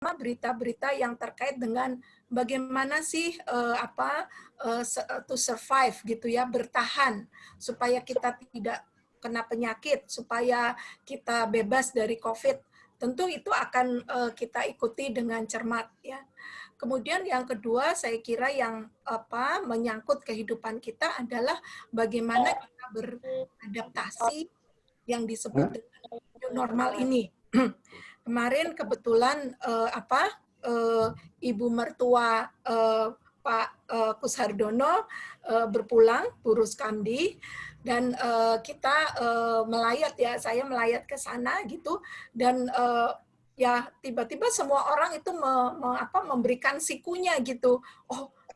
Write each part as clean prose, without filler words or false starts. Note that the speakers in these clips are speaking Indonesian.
berita-berita yang terkait dengan bagaimana sih to survive gitu ya, bertahan supaya kita tidak kena penyakit, supaya kita bebas dari COVID. Tentu itu akan kita ikuti dengan cermat ya. Kemudian yang kedua saya kira yang menyangkut kehidupan kita adalah bagaimana kita beradaptasi yang disebut dengan new normal ini. Kemarin kebetulan Ibu mertua Pak Kushardono berpulang, Burus Kamdi, dan kita melayat ya, saya melayat ke sana gitu, dan ya tiba-tiba semua orang itu memberikan sikunya gitu.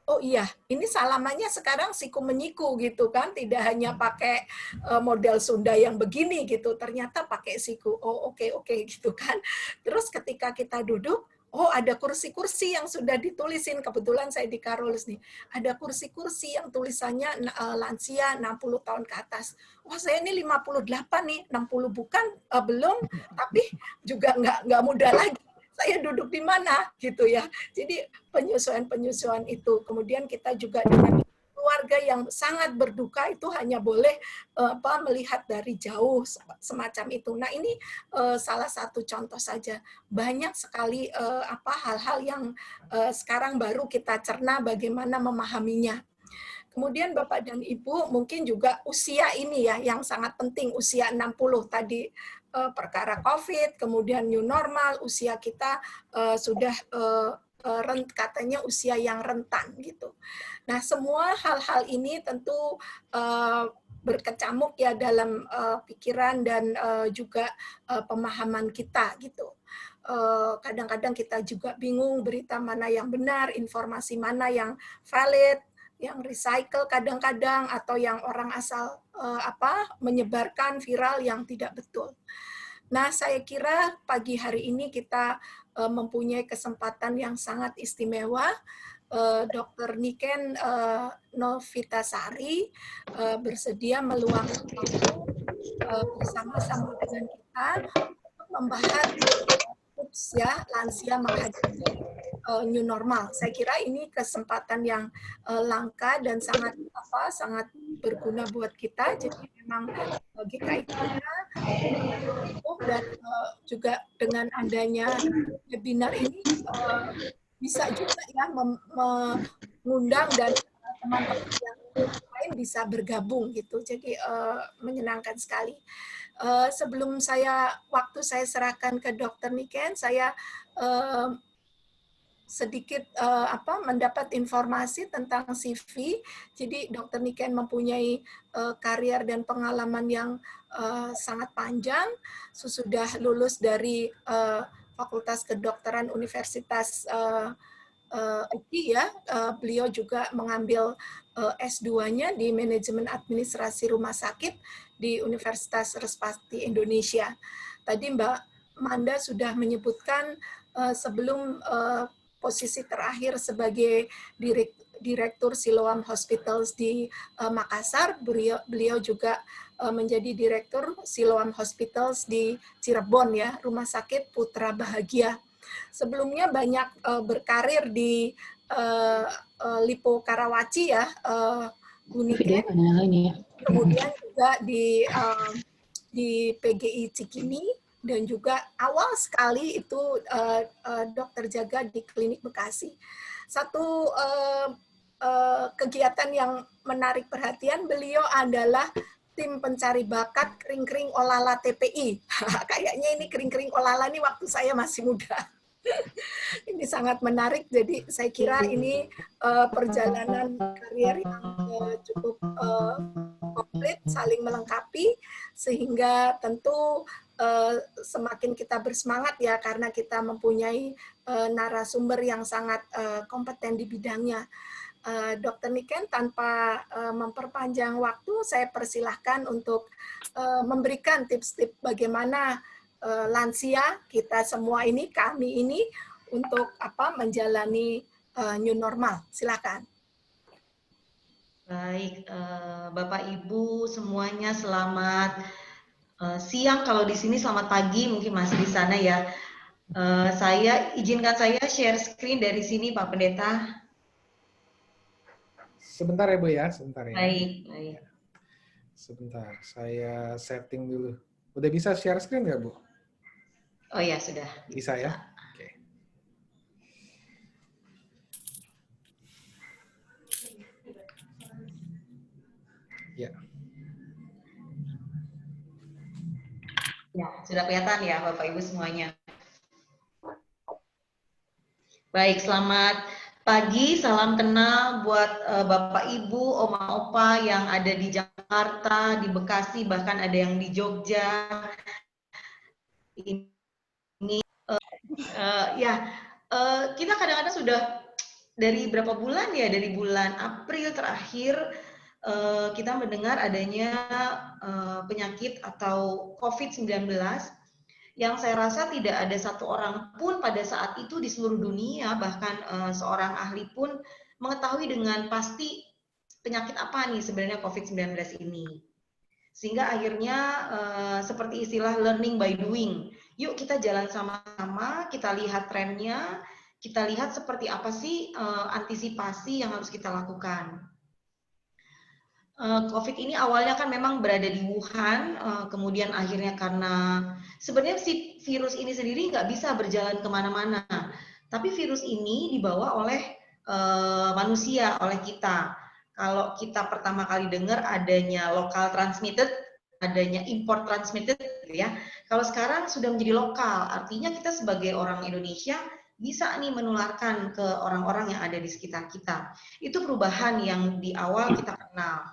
Oh iya, ini salamannya sekarang siku menyiku gitu kan, tidak hanya pakai model Sunda yang begini gitu, ternyata pakai siku. Oh oke gitu kan. Terus ketika kita duduk, oh ada kursi-kursi yang sudah ditulisin, kebetulan saya di Carolus nih, ada kursi-kursi yang tulisannya lansia 60 tahun ke atas. Wah saya ini 58 nih, 60 bukan, belum, tapi juga nggak muda lagi. Saya duduk di mana gitu ya. Jadi penyesuaian-penyesuaian itu. Kemudian kita juga dengan keluarga yang sangat berduka itu hanya boleh melihat dari jauh semacam itu. Nah ini salah satu contoh saja. Banyak sekali hal-hal yang sekarang baru kita cerna bagaimana memahaminya. Kemudian Bapak dan Ibu mungkin juga usia ini ya yang sangat penting, usia 60 tadi perkara COVID, kemudian new normal, usia kita sudah katanya usia yang rentan gitu. Nah, semua hal-hal ini tentu berkecamuk ya dalam pikiran dan juga pemahaman kita gitu. Kadang-kadang kita juga bingung berita mana yang benar, informasi mana yang valid, yang recycle kadang-kadang, atau yang orang asal menyebarkan viral yang tidak betul. Nah, saya kira pagi hari ini kita mempunyai kesempatan yang sangat istimewa. Dr. Niken Novitasari bersedia meluangkan waktu bersama-sama dengan kita untuk membahas tips ya lansia menghadapi new normal. Saya kira ini kesempatan yang langka dan sangat berguna buat kita. Jadi memang GKI kita dan juga dengan adanya webinar ini bisa juga ya mengundang dan teman-teman yang lain bisa bergabung gitu. Jadi menyenangkan sekali. Sebelum waktu saya serahkan ke Dr. Niken, saya sedikit mendapat informasi tentang CV. Jadi Dr. Niken mempunyai karier dan pengalaman yang sangat panjang. Sesudah lulus dari Fakultas Kedokteran Universitas UPI ya, beliau juga mengambil S2-nya di Manajemen Administrasi Rumah Sakit di Universitas Respati Indonesia. Tadi Mbak Manda sudah menyebutkan sebelum posisi terakhir sebagai Direktur Siloam Hospitals di Makassar, beliau juga menjadi Direktur Siloam Hospitals di Cirebon ya, Rumah Sakit Putra Bahagia. Sebelumnya banyak berkarir di Lipo Karawaci ya, Uniken, kemudian juga di PGI Cikini, dan juga awal sekali itu dokter jaga di Klinik Bekasi. Satu kegiatan yang menarik perhatian beliau adalah tim pencari bakat kering-kering olala TPI. Kayaknya ini kering-kering olala nih waktu saya masih muda. Ini sangat menarik, jadi saya kira ini perjalanan karier yang cukup komplit, saling melengkapi, sehingga tentu semakin kita bersemangat ya karena kita mempunyai narasumber yang sangat kompeten di bidangnya. Dr. Niken, tanpa memperpanjang waktu, saya persilahkan untuk memberikan tips-tips bagaimana lansia kita semua ini, kami ini untuk menjalani new normal. Silakan. Baik, Bapak Ibu semuanya selamat siang, kalau di sini selamat pagi, mungkin masih di sana ya. Izinkan saya share screen dari sini, Pak Pendeta. Sebentar ya Bu ya, sebentar ya. Baik, baik. Sebentar, saya setting dulu. Udah bisa share screen nggak Bu? Oh ya, sudah. Bisa ya? Oke. Ya. Ya, sudah kelihatan ya Bapak Ibu semuanya. Baik, selamat pagi, salam kenal buat Bapak Ibu, Oma Opa yang ada di Jakarta, di Bekasi, bahkan ada yang di Jogja. Ini kita kadang-kadang sudah dari berapa bulan ya, dari bulan April terakhir kita mendengar adanya penyakit atau COVID-19 yang saya rasa tidak ada satu orang pun pada saat itu di seluruh dunia, bahkan seorang ahli pun mengetahui dengan pasti penyakit apa nih sebenarnya COVID-19 ini. Sehingga akhirnya seperti istilah learning by doing. Yuk kita jalan sama-sama, kita lihat trennya, kita lihat seperti apa sih antisipasi yang harus kita lakukan. COVID ini awalnya kan memang berada di Wuhan, kemudian akhirnya karena sebenarnya si virus ini sendiri nggak bisa berjalan kemana-mana, tapi virus ini dibawa oleh manusia, oleh kita. Kalau kita pertama kali dengar adanya local transmitted, adanya import transmitted, gitu ya. Kalau sekarang sudah menjadi lokal, artinya kita sebagai orang Indonesia bisa nih menularkan ke orang-orang yang ada di sekitar kita. Itu perubahan yang di awal kita kenal.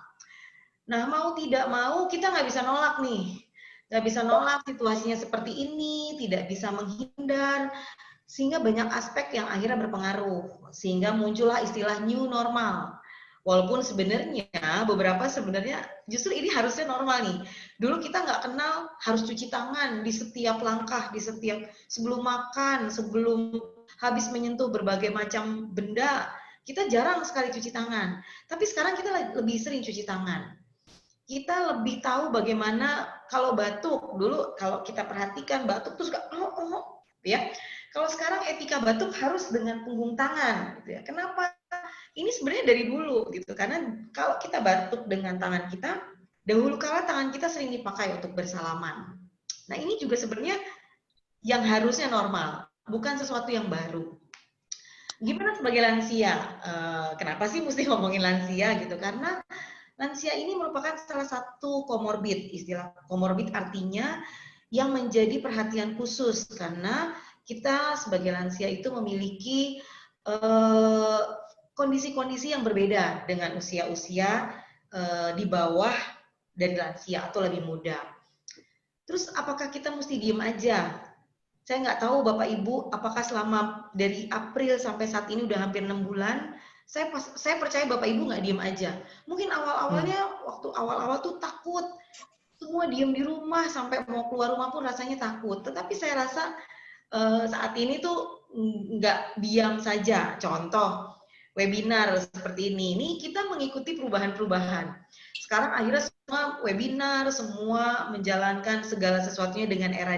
Nah, mau tidak mau kita nggak bisa nolak nih. Nggak bisa nolak situasinya seperti ini, tidak bisa menghindar, sehingga banyak aspek yang akhirnya berpengaruh. Sehingga muncullah istilah new normal. Walaupun sebenarnya beberapa sebenarnya justru ini harusnya normal nih. Dulu kita nggak kenal harus cuci tangan di setiap langkah, di setiap sebelum makan, sebelum habis menyentuh berbagai macam benda, kita jarang sekali cuci tangan. Tapi sekarang kita lebih sering cuci tangan. Kita lebih tahu bagaimana kalau batuk. Dulu kalau kita perhatikan batuk tuh suka ya. Kalau sekarang etika batuk harus dengan punggung tangan gitu ya. Kenapa? Ini sebenarnya dari dulu gitu. Karena kalau kita batuk dengan tangan kita, dahulu kala tangan kita sering dipakai untuk bersalaman. Nah, ini juga sebenarnya yang harusnya normal, bukan sesuatu yang baru. Gimana sebagai lansia? Kenapa sih mesti ngomongin lansia gitu? Karena lansia ini merupakan salah satu komorbid. Istilah komorbid artinya yang menjadi perhatian khusus karena kita sebagai lansia itu memiliki kondisi-kondisi yang berbeda dengan usia-usia di bawah dari lansia atau lebih muda. Terus apakah kita mesti diem aja? Saya nggak tahu Bapak Ibu, apakah selama dari April sampai saat ini udah hampir 6 bulan, saya percaya Bapak Ibu nggak diem aja. Mungkin awal-awalnya, waktu awal-awal tuh takut, semua diem di rumah, sampai mau keluar rumah pun rasanya takut. Tetapi saya rasa saat ini tuh nggak diam saja. Contoh, webinar seperti ini kita mengikuti perubahan-perubahan. Sekarang akhirnya semua webinar, semua menjalankan segala sesuatunya dengan era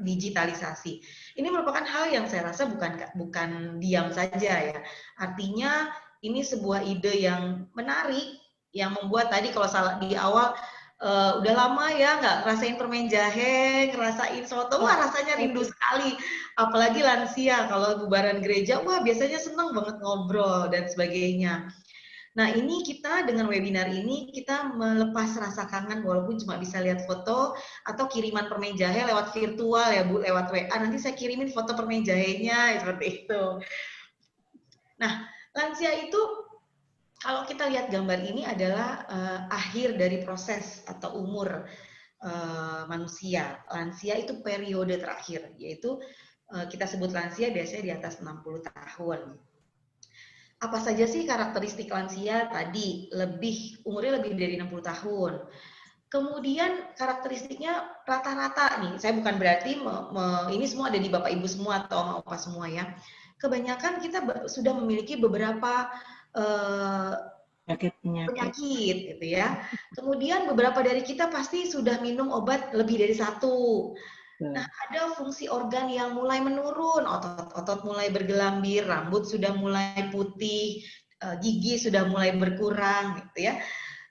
digitalisasi. Ini merupakan hal yang saya rasa bukan diam saja ya. Artinya ini sebuah ide yang menarik, yang membuat tadi kalau salah di awal udah lama ya nggak ngerasain permen jahe, ngerasain soto, wah rasanya rindu sekali. Apalagi lansia, kalau bubaran gereja, wah biasanya seneng banget ngobrol dan sebagainya. Nah ini kita dengan webinar ini, kita melepas rasa kangen walaupun cuma bisa lihat foto atau kiriman permen jahe lewat virtual ya Bu, lewat WA, nanti saya kirimin foto permen jahenya, seperti itu. Nah, lansia itu kalau kita lihat gambar ini adalah akhir dari proses atau umur manusia. Lansia itu periode terakhir, yaitu kita sebut lansia biasanya di atas 60 tahun. Apa saja sih karakteristik lansia tadi? Umurnya lebih dari 60 tahun. Kemudian karakteristiknya rata-rata nih, saya bukan berarti ini semua ada di Bapak Ibu semua atau Oma Opa semua ya. Kebanyakan kita sudah memiliki beberapa penyakit gitu ya. Kemudian beberapa dari kita pasti sudah minum obat lebih dari satu. Nah, ada fungsi organ yang mulai menurun, otot-otot mulai bergelambir, rambut sudah mulai putih, gigi sudah mulai berkurang, gitu ya.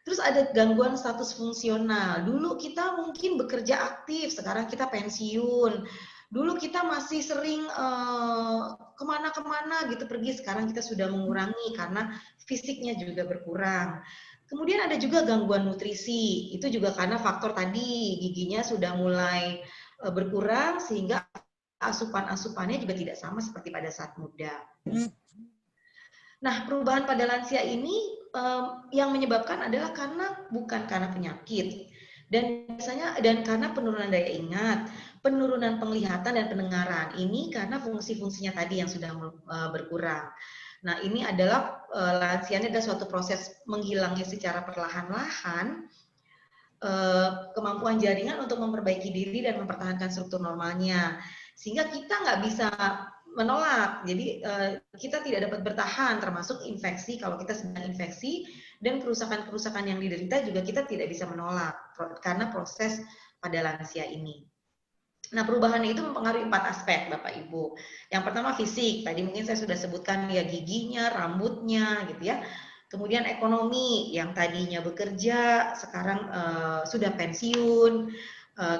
Terus ada gangguan status fungsional. Dulu kita mungkin bekerja aktif, sekarang kita pensiun. Dulu kita masih sering kemana-kemana gitu pergi, sekarang kita sudah mengurangi karena fisiknya juga berkurang. Kemudian ada juga gangguan nutrisi, itu juga karena faktor tadi giginya sudah mulai berkurang sehingga asupan-asupannya juga tidak sama seperti pada saat muda. Nah, perubahan pada lansia ini yang menyebabkan adalah bukan karena penyakit dan karena penurunan daya ingat, penurunan penglihatan dan pendengaran. Ini karena fungsi-fungsinya tadi yang sudah berkurang. Nah, ini adalah lansia ini adalah suatu proses menghilangnya secara perlahan-lahan kemampuan jaringan untuk memperbaiki diri dan mempertahankan struktur normalnya, sehingga kita nggak bisa menolak. Jadi kita tidak dapat bertahan, termasuk infeksi. Kalau kita sedang infeksi dan kerusakan-kerusakan yang diderita juga kita tidak bisa menolak karena proses pada lansia ini. Nah, perubahan itu mempengaruhi 4 aspek, Bapak Ibu. Yang pertama fisik, tadi mungkin saya sudah sebutkan ya, giginya, rambutnya, gitu ya. Kemudian ekonomi, yang tadinya bekerja, sekarang sudah pensiun.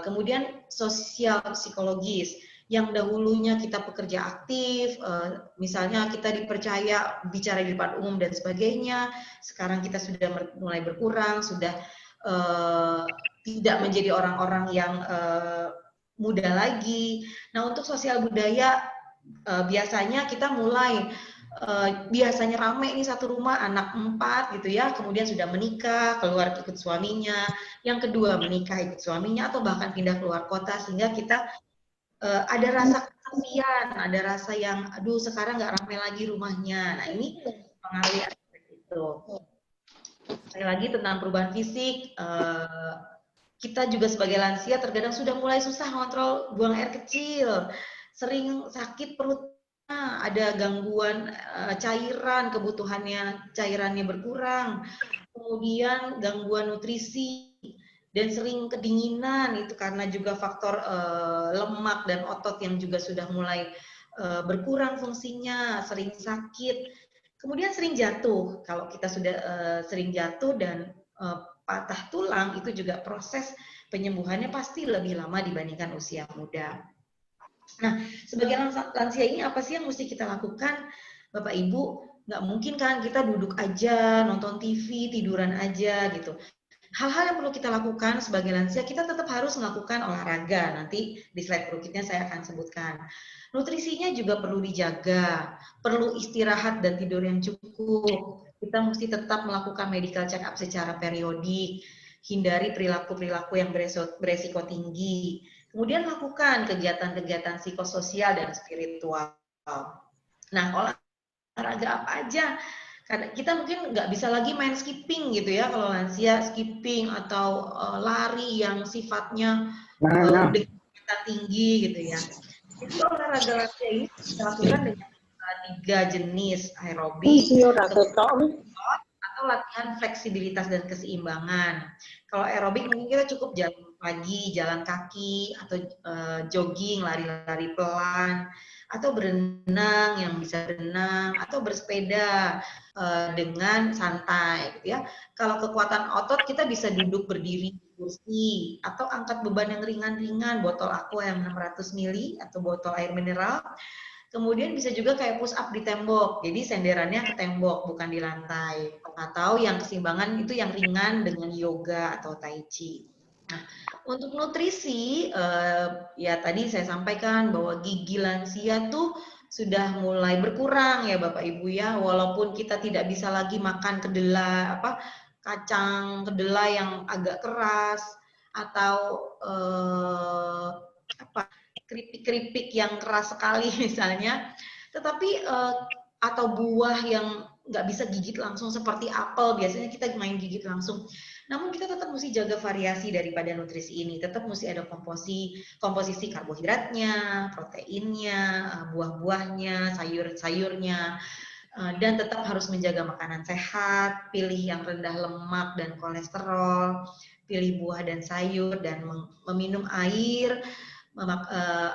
Kemudian sosial psikologis, yang dahulunya kita pekerja aktif, misalnya kita dipercaya bicara di depan umum dan sebagainya, sekarang kita sudah mulai berkurang, sudah tidak menjadi orang-orang yang muda lagi. Nah, untuk sosial budaya biasanya kita mulai biasanya rame nih satu rumah, anak 4 gitu ya, kemudian sudah menikah, keluar ikut suaminya, yang kedua menikah ikut suaminya, atau bahkan pindah keluar kota, sehingga kita ada rasa kesepian, ada rasa yang aduh sekarang nggak rame lagi rumahnya. Nah, ini mempengaruhi aspek itu. Sekali lagi tentang perubahan fisik, kita juga sebagai lansia terkadang sudah mulai susah kontrol buang air kecil, sering sakit perutnya, ada gangguan cairan, cairannya berkurang, kemudian gangguan nutrisi, dan sering kedinginan, itu karena juga faktor lemak dan otot yang juga sudah mulai berkurang fungsinya, sering sakit, kemudian sering jatuh. Kalau kita sudah sering jatuh dan patah tulang, itu juga proses penyembuhannya pasti lebih lama dibandingkan usia muda. Nah, sebagai lansia ini apa sih yang mesti kita lakukan, Bapak Ibu? Nggak mungkin kan kita duduk aja, nonton TV, tiduran aja gitu. Hal-hal yang perlu kita lakukan sebagai lansia, kita tetap harus melakukan olahraga. Nanti di slide berikutnya saya akan sebutkan. Nutrisinya juga perlu dijaga, perlu istirahat dan tidur yang cukup. Kita mesti tetap melakukan medical check up secara periodik, hindari perilaku-perilaku yang beresiko tinggi. Kemudian lakukan kegiatan-kegiatan psikososial dan spiritual. Nah, olahraga apa aja? Karena kita mungkin nggak bisa lagi main skipping gitu ya, kalau lansia skipping atau lari yang sifatnya kecepatan tinggi gitu ya. Jadi olahraga lansia ini kita lakukan dengan 3 jenis, aerobik, atau latihan fleksibilitas dan keseimbangan. Kalau aerobik mungkin kita cukup jalan pagi, jalan kaki, atau jogging, lari-lari pelan, atau berenang yang bisa berenang, atau bersepeda dengan santai gitu ya. Kalau kekuatan otot kita bisa duduk berdiri di kursi, atau angkat beban yang ringan-ringan, botol aqua yang 600 ml atau botol air mineral. Kemudian bisa juga kayak push up di tembok, jadi senderannya ke tembok bukan di lantai. Atau yang keseimbangan itu yang ringan dengan yoga atau tai chi. Nah, untuk nutrisi, ya tadi saya sampaikan bahwa gigi lansia tuh sudah mulai berkurang ya Bapak Ibu ya, walaupun kita tidak bisa lagi makan kedelai, kacang kedelai yang agak keras, atau keripik-keripik yang keras sekali misalnya, tetapi atau buah yang nggak bisa gigit langsung seperti apel, biasanya kita main gigit langsung. Namun kita tetap mesti jaga variasi daripada nutrisi ini, tetap mesti ada komposisi karbohidratnya, proteinnya, buah-buahnya, sayur-sayurnya, dan tetap harus menjaga makanan sehat, pilih yang rendah lemak dan kolesterol, pilih buah dan sayur, dan meminum air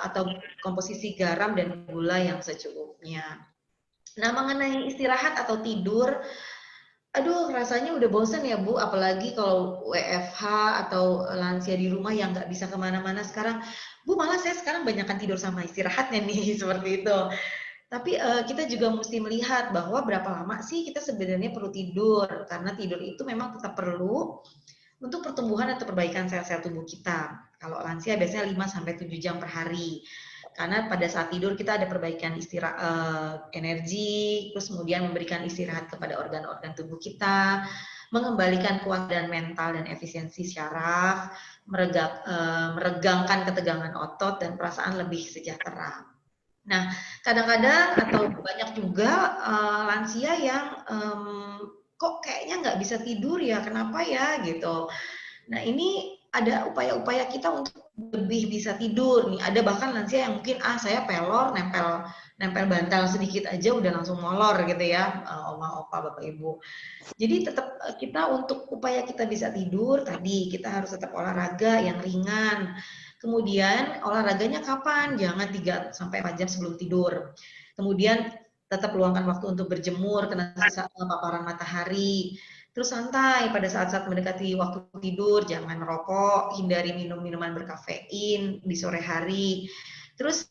atau komposisi garam dan gula yang secukupnya. Nah, mengenai istirahat atau tidur, aduh rasanya udah bosen ya Bu, apalagi kalau WFH atau lansia di rumah yang nggak bisa kemana-mana sekarang. Bu, malah saya sekarang banyakkan tidur sama istirahatnya nih, seperti itu. Tapi kita juga mesti melihat bahwa berapa lama sih kita sebenarnya perlu tidur, karena tidur itu memang tetap perlu untuk pertumbuhan atau perbaikan sel-sel tubuh kita. Kalau lansia biasanya 5-7 jam per hari. Karena pada saat tidur kita ada perbaikan energi, terus kemudian memberikan istirahat kepada organ-organ tubuh kita, mengembalikan kekuatan mental dan efisiensi syaraf, meregangkan ketegangan otot dan perasaan lebih sejahtera. Nah, kadang-kadang atau banyak juga lansia yang kok kayaknya nggak bisa tidur ya, kenapa ya gitu. Nah, ini ada upaya-upaya kita untuk lebih bisa tidur nih. Ada bahkan lansia yang mungkin saya pelor, nempel bantal sedikit aja udah langsung molor gitu ya, oma, opa, bapak, ibu. Jadi tetap kita untuk upaya kita bisa tidur tadi kita harus tetap olahraga yang ringan. Kemudian olahraganya kapan? Jangan 3-4 jam sebelum tidur. Kemudian tetap luangkan waktu untuk berjemur kena paparan matahari. Terus santai pada saat-saat mendekati waktu tidur, jangan merokok, hindari minum minuman berkafein di sore hari. Terus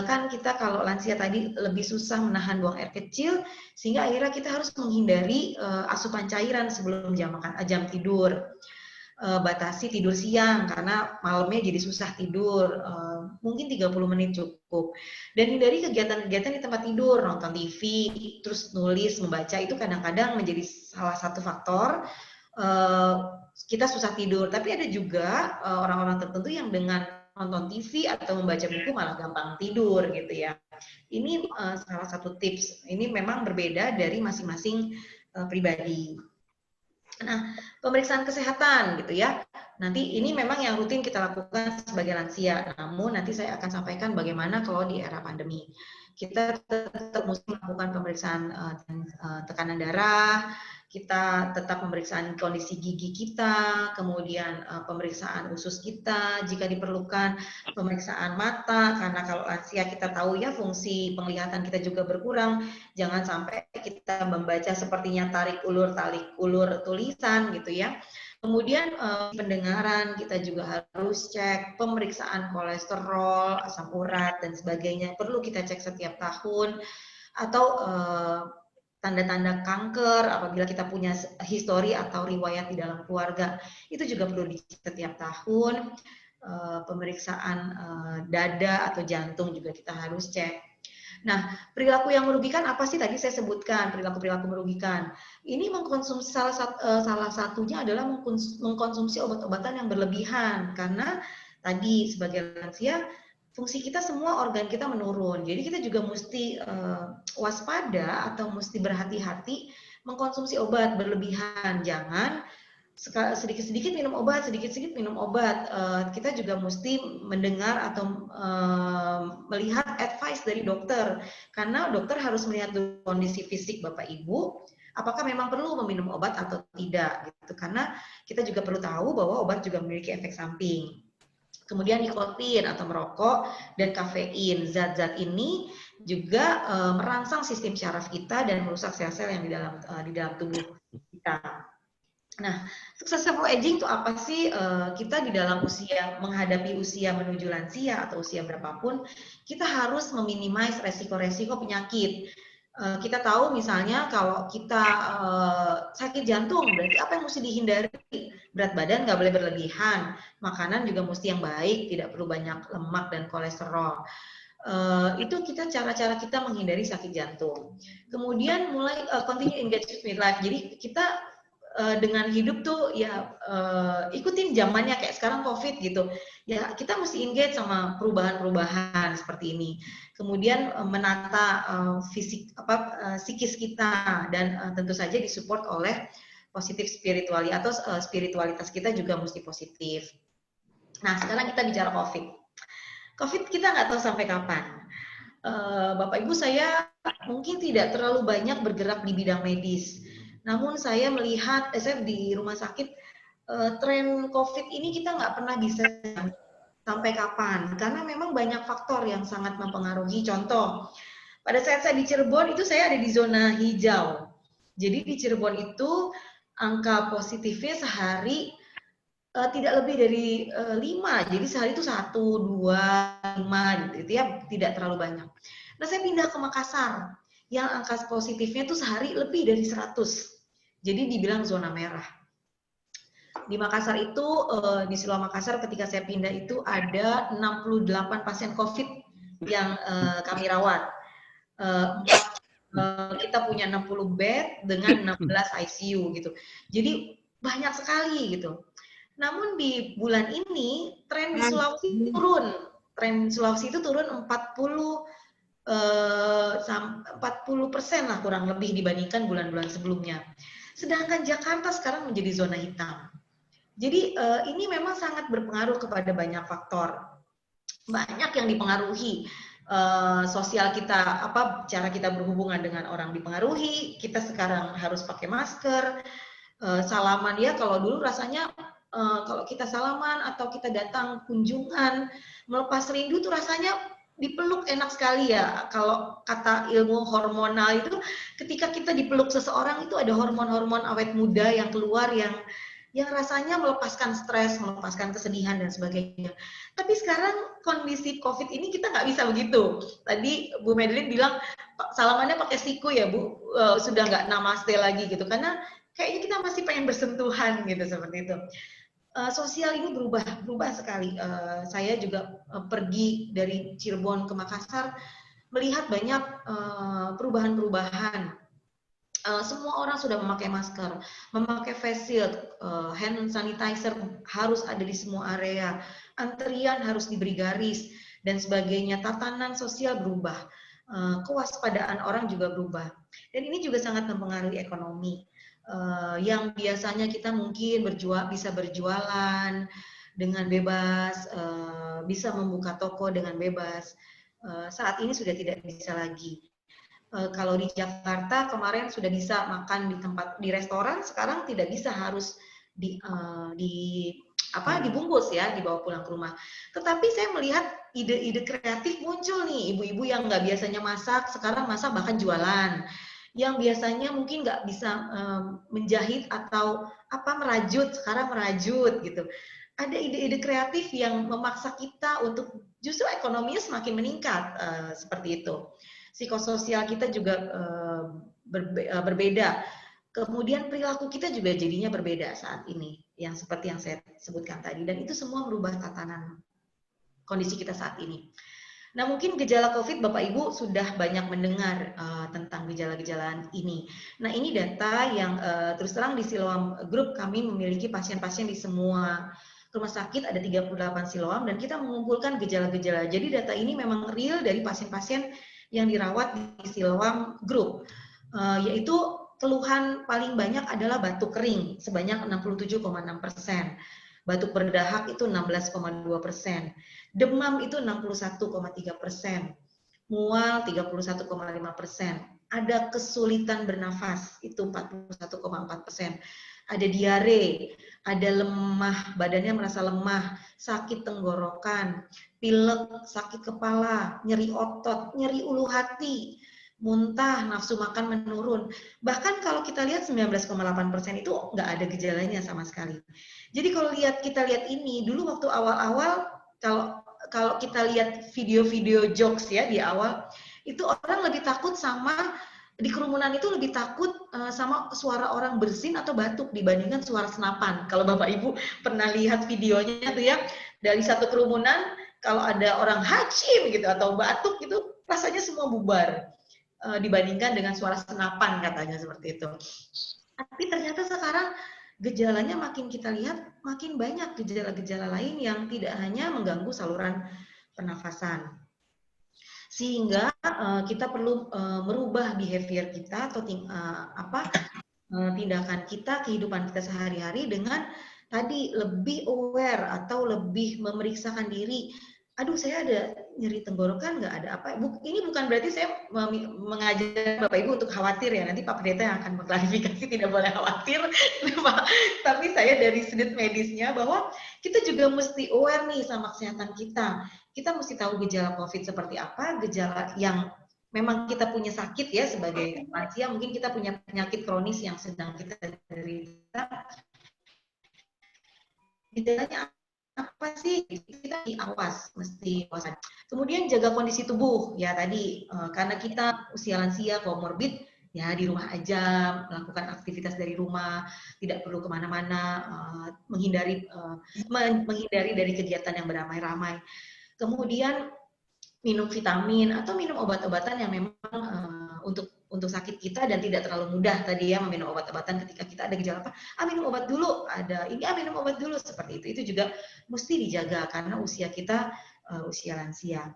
kan kita kalau lansia tadi lebih susah menahan buang air kecil, sehingga akhirnya kita harus menghindari asupan cairan sebelum jam tidur. Batasi tidur siang karena malamnya jadi susah tidur, mungkin 30 menit cukup. Dan hindari kegiatan-kegiatan di tempat tidur, nonton TV, terus nulis, membaca, itu kadang-kadang menjadi salah satu faktor kita susah tidur. Tapi ada juga orang-orang tertentu yang dengan nonton TV atau membaca buku malah gampang tidur gitu ya. Ini salah satu tips. Ini memang berbeda dari masing-masing pribadi. Nah, pemeriksaan kesehatan gitu ya. Nanti ini memang yang rutin kita lakukan sebagai lansia. Namun nanti saya akan sampaikan bagaimana kalau di era pandemi. Kita tetap mesti melakukan pemeriksaan tekanan darah, kita tetap pemeriksaan kondisi gigi kita, kemudian pemeriksaan usus kita jika diperlukan, pemeriksaan mata, karena kalau lansia kita tahu ya fungsi penglihatan kita juga berkurang, jangan sampai kita membaca sepertinya tarik ulur tulisan gitu ya. Kemudian pendengaran kita juga harus cek, pemeriksaan kolesterol, asam urat dan sebagainya perlu kita cek setiap tahun, atau tanda-tanda kanker apabila kita punya histori atau riwayat di dalam keluarga itu juga perlu dicek setiap tahun. Pemeriksaan dada atau jantung juga kita harus cek. Nah, perilaku yang merugikan apa sih tadi saya sebutkan, perilaku-perilaku merugikan. Ini mengkonsumsi salah satunya adalah mengkonsumsi obat-obatan yang berlebihan karena tadi sebagai lansia fungsi kita semua organ kita menurun. Jadi kita juga mesti waspada atau mesti berhati-hati mengkonsumsi obat berlebihan. Jangan sedikit-sedikit minum obat, sedikit-sedikit minum obat. Kita juga mesti mendengar atau melihat advice dari dokter, karena dokter harus melihat kondisi fisik Bapak Ibu, apakah memang perlu meminum obat atau tidak, gitu. Karena kita juga perlu tahu bahwa obat juga memiliki efek samping. Kemudian nikotin atau merokok dan kafein, zat-zat ini juga merangsang sistem syaraf kita dan merusak sel-sel yang di dalam tubuh kita. Nah, successful aging itu apa sih? Kita di dalam menghadapi usia menuju lansia atau usia berapapun, kita harus meminimais resiko-resiko penyakit. Kita tahu misalnya kalau kita sakit jantung, berarti apa yang mesti dihindari? Berat badan nggak boleh berlebihan, makanan juga mesti yang baik, tidak perlu banyak lemak dan kolesterol. Itu cara-cara kita menghindari sakit jantung. Kemudian mulai continue engage with life. Jadi kita dengan hidup tuh ya ikutin zamannya kayak sekarang COVID gitu. Ya kita mesti engage sama perubahan-perubahan seperti ini. Kemudian menata psikis kita dan tentu saja disupport oleh positif spiritualitas atau spiritualitas kita juga mesti positif. Nah, sekarang kita bicara COVID. COVID kita nggak tahu sampai kapan. Bapak Ibu, saya mungkin tidak terlalu banyak bergerak di bidang medis. Namun saya melihat, saya di rumah sakit, tren COVID ini kita nggak pernah bisa. Sampai kapan? Karena memang banyak faktor yang sangat mempengaruhi. Contoh, pada saat saya di Cirebon itu saya ada di zona hijau. Jadi di Cirebon itu angka positifnya sehari tidak lebih dari 5. Jadi sehari itu 1, 2, 5 gitu ya, tidak terlalu banyak. Nah, saya pindah ke Makassar yang angka positifnya itu sehari lebih dari 100. Jadi dibilang zona merah. Di Makassar itu, di Siloam Makassar ketika saya pindah itu ada 68 pasien COVID yang kami rawat. Kita punya 60 bed dengan 16 ICU gitu. Jadi banyak sekali gitu. Namun di bulan ini tren di Sulawesi turun. Tren Sulawesi itu turun 40% lah kurang lebih dibandingkan bulan-bulan sebelumnya. Sedangkan Jakarta sekarang menjadi zona hitam. Jadi ini memang sangat berpengaruh kepada banyak faktor. Banyak yang dipengaruhi. Sosial kita, cara kita berhubungan dengan orang dipengaruhi. Kita sekarang harus pakai masker. Salaman ya, kalau dulu rasanya kalau kita salaman atau kita datang kunjungan melepas rindu tuh rasanya dipeluk enak sekali ya. Kalau kata ilmu hormonal itu ketika kita dipeluk seseorang itu ada hormon-hormon awet muda yang keluar yang rasanya melepaskan stres, melepaskan kesedihan dan sebagainya. Tapi sekarang kondisi COVID ini kita nggak bisa begitu. Tadi Bu Madeline bilang salamannya pakai siku ya Bu, sudah nggak namaste lagi gitu karena kayaknya kita masih pengen bersentuhan gitu seperti itu. Sosial ini berubah sekali. Saya juga pergi dari Cirebon ke Makassar melihat banyak perubahan-perubahan. Semua orang sudah memakai masker, memakai face shield, hand sanitizer harus ada di semua area, antrian harus diberi garis dan sebagainya. Tatanan sosial berubah, kewaspadaan orang juga berubah, dan ini juga sangat mempengaruhi ekonomi. Yang biasanya kita mungkin bisa berjualan dengan bebas, bisa membuka toko dengan bebas, saat ini sudah tidak bisa lagi. Kalau di Jakarta kemarin sudah bisa makan di restoran, sekarang tidak bisa, harus dibungkus ya, dibawa pulang ke rumah. Tetapi saya melihat ide-ide kreatif muncul nih, ibu-ibu yang nggak biasanya masak, sekarang masak bahkan jualan. Yang biasanya mungkin nggak bisa menjahit atau merajut, sekarang merajut gitu. Ada ide-ide kreatif yang memaksa kita untuk justru ekonominya semakin meningkat, seperti itu. Psikososial kita juga berbeda. Kemudian perilaku kita juga jadinya berbeda saat ini, yang seperti yang saya sebutkan tadi. Dan itu semua merubah tatanan kondisi kita saat ini. Nah, mungkin gejala COVID, Bapak Ibu sudah banyak mendengar tentang gejala-gejala ini. Nah, ini data yang terus terang di Siloam Group kami memiliki pasien-pasien di semua rumah sakit, ada 38 Siloam, dan kita mengumpulkan gejala-gejala. Jadi data ini memang real dari pasien-pasien yang dirawat di Siloam Group, yaitu keluhan paling banyak adalah batuk kering sebanyak 67,6%, batuk berdahak itu 16,2%, demam itu 61,3%, mual 31,5%, ada kesulitan bernafas itu 41,4%, ada diare, ada lemah, badannya merasa lemah, sakit tenggorokan, pilek, sakit kepala, nyeri otot, nyeri ulu hati, muntah, nafsu makan menurun. Bahkan kalau kita lihat 19,8% itu nggak ada gejalanya sama sekali. Jadi kalau kita lihat ini, dulu waktu awal-awal, kalau kita lihat video-video jokes ya di awal, itu orang lebih takut di kerumunan itu lebih takut sama suara orang bersin atau batuk dibandingkan suara senapan. Kalau Bapak Ibu pernah lihat videonya tuh ya, dari satu kerumunan, kalau ada orang hacim gitu atau batuk itu rasanya semua bubar dibandingkan dengan suara senapan katanya seperti itu. Tapi ternyata sekarang gejalanya makin kita lihat makin banyak gejala-gejala lain yang tidak hanya mengganggu saluran pernafasan. Sehingga kita perlu merubah behavior kita atau tindakan kita, kehidupan kita sehari-hari dengan tadi lebih aware atau lebih memeriksakan diri. Aduh, saya ada nyeri tenggorokan nggak ada apa. Ini bukan berarti saya mengajak Bapak Ibu untuk khawatir ya. Nanti Pak Pendeta yang akan mengklarifikasi, tidak boleh khawatir. Tapi saya dari sudut medisnya bahwa kita juga mesti aware nih sama kesehatan kita. Kita mesti tahu gejala COVID seperti apa, gejala yang memang kita punya sakit ya sebagai lansia, mungkin kita punya penyakit kronis yang sedang kita derita. Gejalanya apa sih? Kita awas, mesti waspada. Kemudian jaga kondisi tubuh ya tadi, karena kita usia lansia, komorbid, ya di rumah aja, melakukan aktivitas dari rumah, tidak perlu kemana-mana, menghindari dari kegiatan yang beramai-ramai. Kemudian minum vitamin atau minum obat-obatan yang memang untuk sakit kita dan tidak terlalu mudah tadi ya meminum obat-obatan ketika kita ada gejala apa, minum obat dulu, ada ini minum obat dulu, seperti itu juga mesti dijaga karena usia kita usia lansia.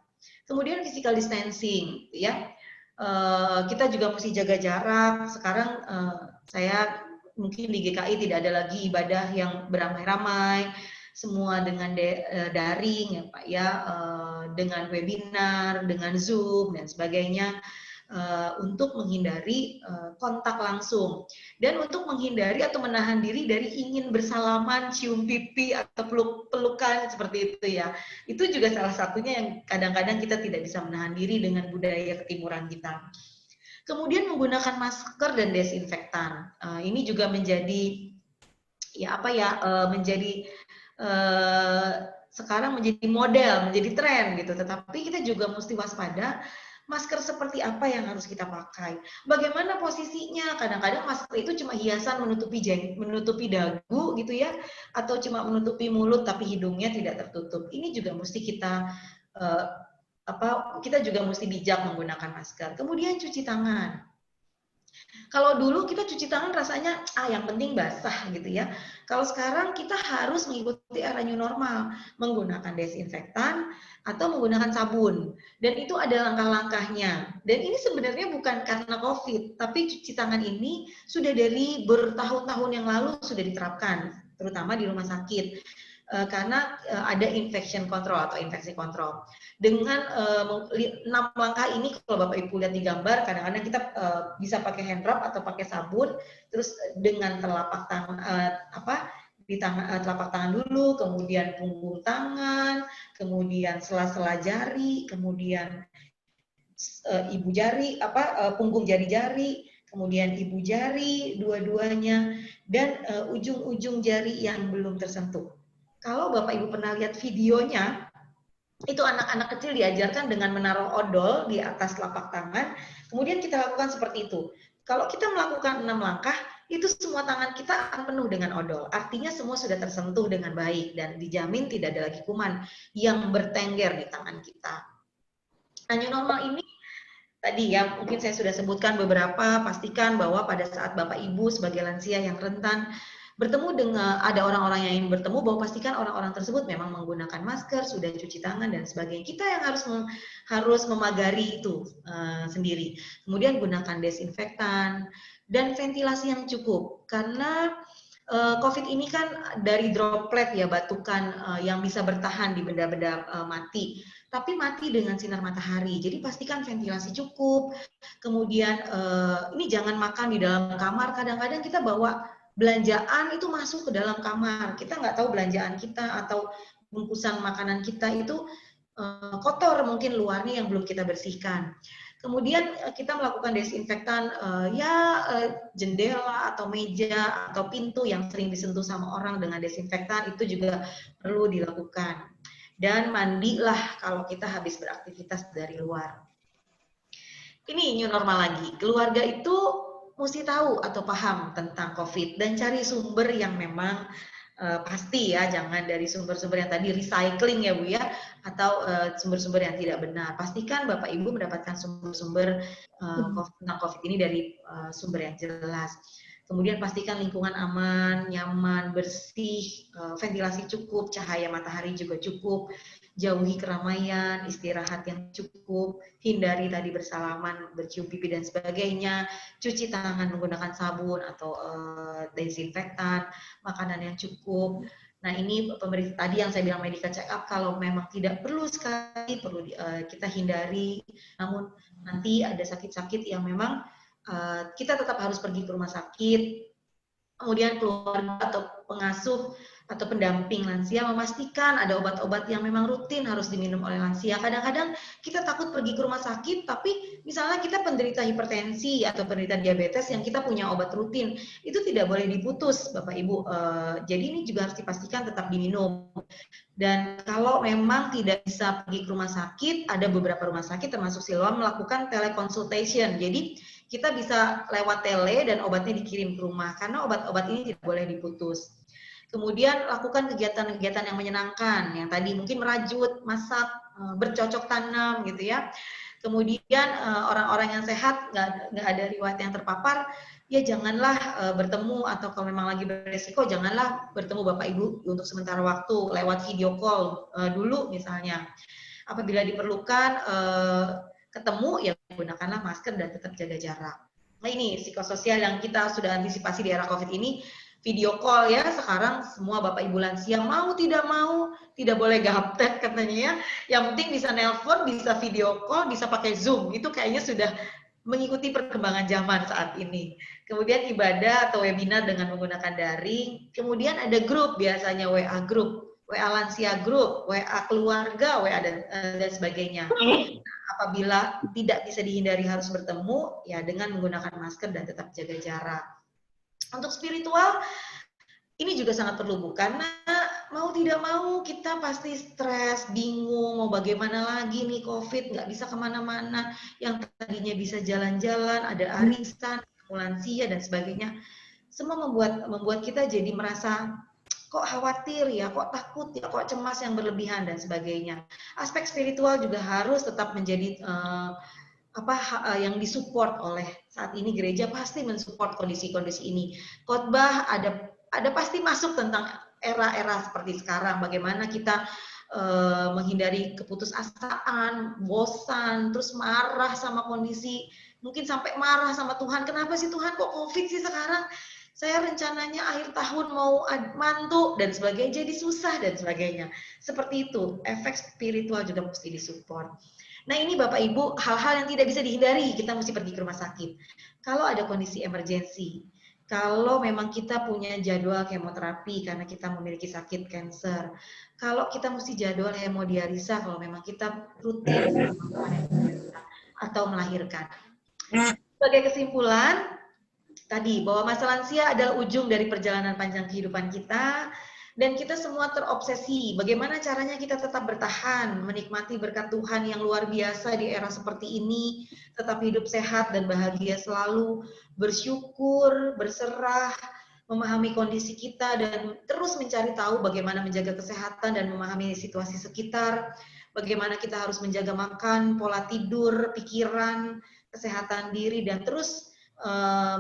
Kemudian physical distancing ya, kita juga mesti jaga jarak. Sekarang saya mungkin di GKI tidak ada lagi ibadah yang beramai-ramai, semua dengan daring ya Pak ya, dengan webinar, dengan Zoom dan sebagainya, untuk menghindari kontak langsung dan untuk menghindari atau menahan diri dari ingin bersalaman, cium pipi atau peluk-pelukan seperti itu ya. Itu juga salah satunya yang kadang-kadang kita tidak bisa menahan diri dengan budaya ketimuran kita. Kemudian menggunakan masker dan desinfektan. Ini juga menjadi ya apa ya, menjadi sekarang menjadi model, menjadi tren gitu. Tetapi kita juga mesti waspada masker seperti apa yang harus kita pakai. Bagaimana posisinya? Kadang-kadang masker itu cuma hiasan menutupi dagu gitu ya, atau cuma menutupi mulut tapi hidungnya tidak tertutup. Ini juga mesti kita kita juga mesti bijak menggunakan masker. Kemudian cuci tangan. Kalau dulu kita cuci tangan rasanya yang penting basah gitu ya. Kalau sekarang kita harus mengikuti era new normal, menggunakan desinfektan atau menggunakan sabun. Dan itu ada langkah-langkahnya. Dan ini sebenarnya bukan karena COVID, tapi cuci tangan ini sudah dari bertahun-tahun yang lalu sudah diterapkan, terutama di rumah sakit. Karena ada infection control atau infeksi kontrol. Dengan 6 langkah ini, kalau Bapak Ibu lihat di gambar, kadang-kadang kita bisa pakai hand rub atau pakai sabun, terus dengan telapak tangan telapak tangan dulu, kemudian punggung tangan, kemudian sela-sela jari, kemudian ibu jari, punggung jari-jari, kemudian ibu jari dua-duanya, dan ujung-ujung jari yang belum tersentuh. Kalau Bapak Ibu pernah lihat videonya, itu anak-anak kecil diajarkan dengan menaruh odol di atas telapak tangan, kemudian kita lakukan seperti itu. Kalau kita melakukan 6 langkah, itu semua tangan kita akan penuh dengan odol. Artinya semua sudah tersentuh dengan baik dan dijamin tidak ada lagi kuman yang bertengger di tangan kita. Nah, new normal ini tadi ya, mungkin saya sudah sebutkan beberapa, pastikan bahwa pada saat Bapak Ibu sebagai lansia yang rentan bertemu dengan ada orang-orang yang ingin bertemu, bahwa pastikan orang-orang tersebut memang menggunakan masker, sudah cuci tangan dan sebagainya. Kita yang harus memagari itu sendiri. Kemudian gunakan desinfektan dan ventilasi yang cukup, karena COVID ini kan dari droplet ya, batukan yang bisa bertahan di benda-benda mati, tapi mati dengan sinar matahari. Jadi pastikan ventilasi cukup. Kemudian ini jangan makan di dalam kamar. Kadang-kadang kita bawa belanjaan itu masuk ke dalam kamar, kita nggak tahu belanjaan kita atau bungkusan makanan kita itu kotor, mungkin luarnya yang belum kita bersihkan. Kemudian kita melakukan desinfektan jendela atau meja atau pintu yang sering disentuh sama orang dengan desinfektan, itu juga perlu dilakukan. Dan mandilah kalau kita habis beraktivitas dari luar. Ini new normal lagi. Keluarga itu mesti tahu atau paham tentang COVID dan cari sumber yang memang pasti ya, jangan dari sumber-sumber yang tadi recycling ya Bu ya, atau sumber-sumber yang tidak benar. Pastikan Bapak Ibu mendapatkan sumber-sumber tentang COVID ini dari sumber yang jelas. Kemudian pastikan lingkungan aman, nyaman, bersih, ventilasi cukup, cahaya matahari juga cukup. Jauhi keramaian, istirahat yang cukup, hindari tadi bersalaman, bercium pipi dan sebagainya, cuci tangan menggunakan sabun atau desinfektan, makanan yang cukup. Nah, ini pemerintah tadi yang saya bilang medical check up, kalau memang tidak perlu sekali, perlu kita hindari. Namun nanti ada sakit-sakit yang memang kita tetap harus pergi ke rumah sakit. Kemudian keluarga atau pengasuh atau pendamping lansia memastikan ada obat-obat yang memang rutin harus diminum oleh lansia. Kadang-kadang kita takut pergi ke rumah sakit, tapi misalnya kita penderita hipertensi atau penderita diabetes yang kita punya obat rutin, itu tidak boleh diputus, Bapak Ibu. Jadi ini juga harus dipastikan tetap diminum. Dan kalau memang tidak bisa pergi ke rumah sakit, ada beberapa rumah sakit termasuk Siloam melakukan teleconsultation. Jadi kita bisa lewat tele dan obatnya dikirim ke rumah karena obat-obat ini tidak boleh diputus. Kemudian lakukan kegiatan-kegiatan yang menyenangkan, yang tadi mungkin merajut, masak, bercocok tanam gitu ya. Kemudian orang-orang yang sehat, nggak ada riwayat yang terpapar, ya janganlah bertemu, atau kalau memang lagi beresiko, janganlah bertemu Bapak Ibu untuk sementara waktu lewat video call dulu misalnya. Apabila diperlukan ketemu, ya gunakanlah masker dan tetap jaga jarak. Nah, ini psikososial yang kita sudah antisipasi di era COVID ini. Video call ya, sekarang semua Bapak Ibu lansia mau tidak boleh gaptek katanya ya. Yang penting bisa nelpon, bisa video call, bisa pakai Zoom. Itu kayaknya sudah mengikuti perkembangan zaman saat ini. Kemudian ibadah atau webinar dengan menggunakan daring. Kemudian ada grup, biasanya WA grup, WA lansia grup, WA keluarga, WA dan sebagainya. Apabila tidak bisa dihindari harus bertemu, ya dengan menggunakan masker dan tetap jaga jarak. Untuk spiritual, ini juga sangat perlu, Bu, karena mau tidak mau kita pasti stres, bingung, mau bagaimana lagi nih COVID, nggak bisa kemana-mana, yang tadinya bisa jalan-jalan, ada arisan, lansia, dan sebagainya. Semua membuat kita jadi merasa, kok khawatir ya, kok takut ya, kok cemas yang berlebihan, dan sebagainya. Aspek spiritual juga harus tetap menjadi yang disupport oleh saat ini gereja pasti mensupport kondisi-kondisi ini. Khotbah ada pasti masuk tentang era-era seperti sekarang, bagaimana kita menghindari keputusasaan, bosan, terus marah sama kondisi, mungkin sampai marah sama Tuhan. Kenapa sih Tuhan kok COVID sih sekarang? Saya rencananya akhir tahun mau mantu dan sebagainya, jadi susah dan sebagainya. Seperti itu, efek spiritual juga mesti disupport. Nah, ini Bapak Ibu, hal-hal yang tidak bisa dihindari, kita mesti pergi ke rumah sakit. Kalau ada kondisi emergensi, kalau memang kita punya jadwal kemoterapi karena kita memiliki sakit kanker, kalau kita mesti jadwal hemodialisa kalau memang kita rutin atau melahirkan. Sebagai kesimpulan, tadi bahwa masa lansia adalah ujung dari perjalanan panjang kehidupan kita, dan kita semua terobsesi bagaimana caranya kita tetap bertahan, menikmati berkat Tuhan yang luar biasa di era seperti ini, tetap hidup sehat dan bahagia selalu, bersyukur, berserah, memahami kondisi kita, dan terus mencari tahu bagaimana menjaga kesehatan dan memahami situasi sekitar, bagaimana kita harus menjaga makan, pola tidur, pikiran, kesehatan diri, dan terus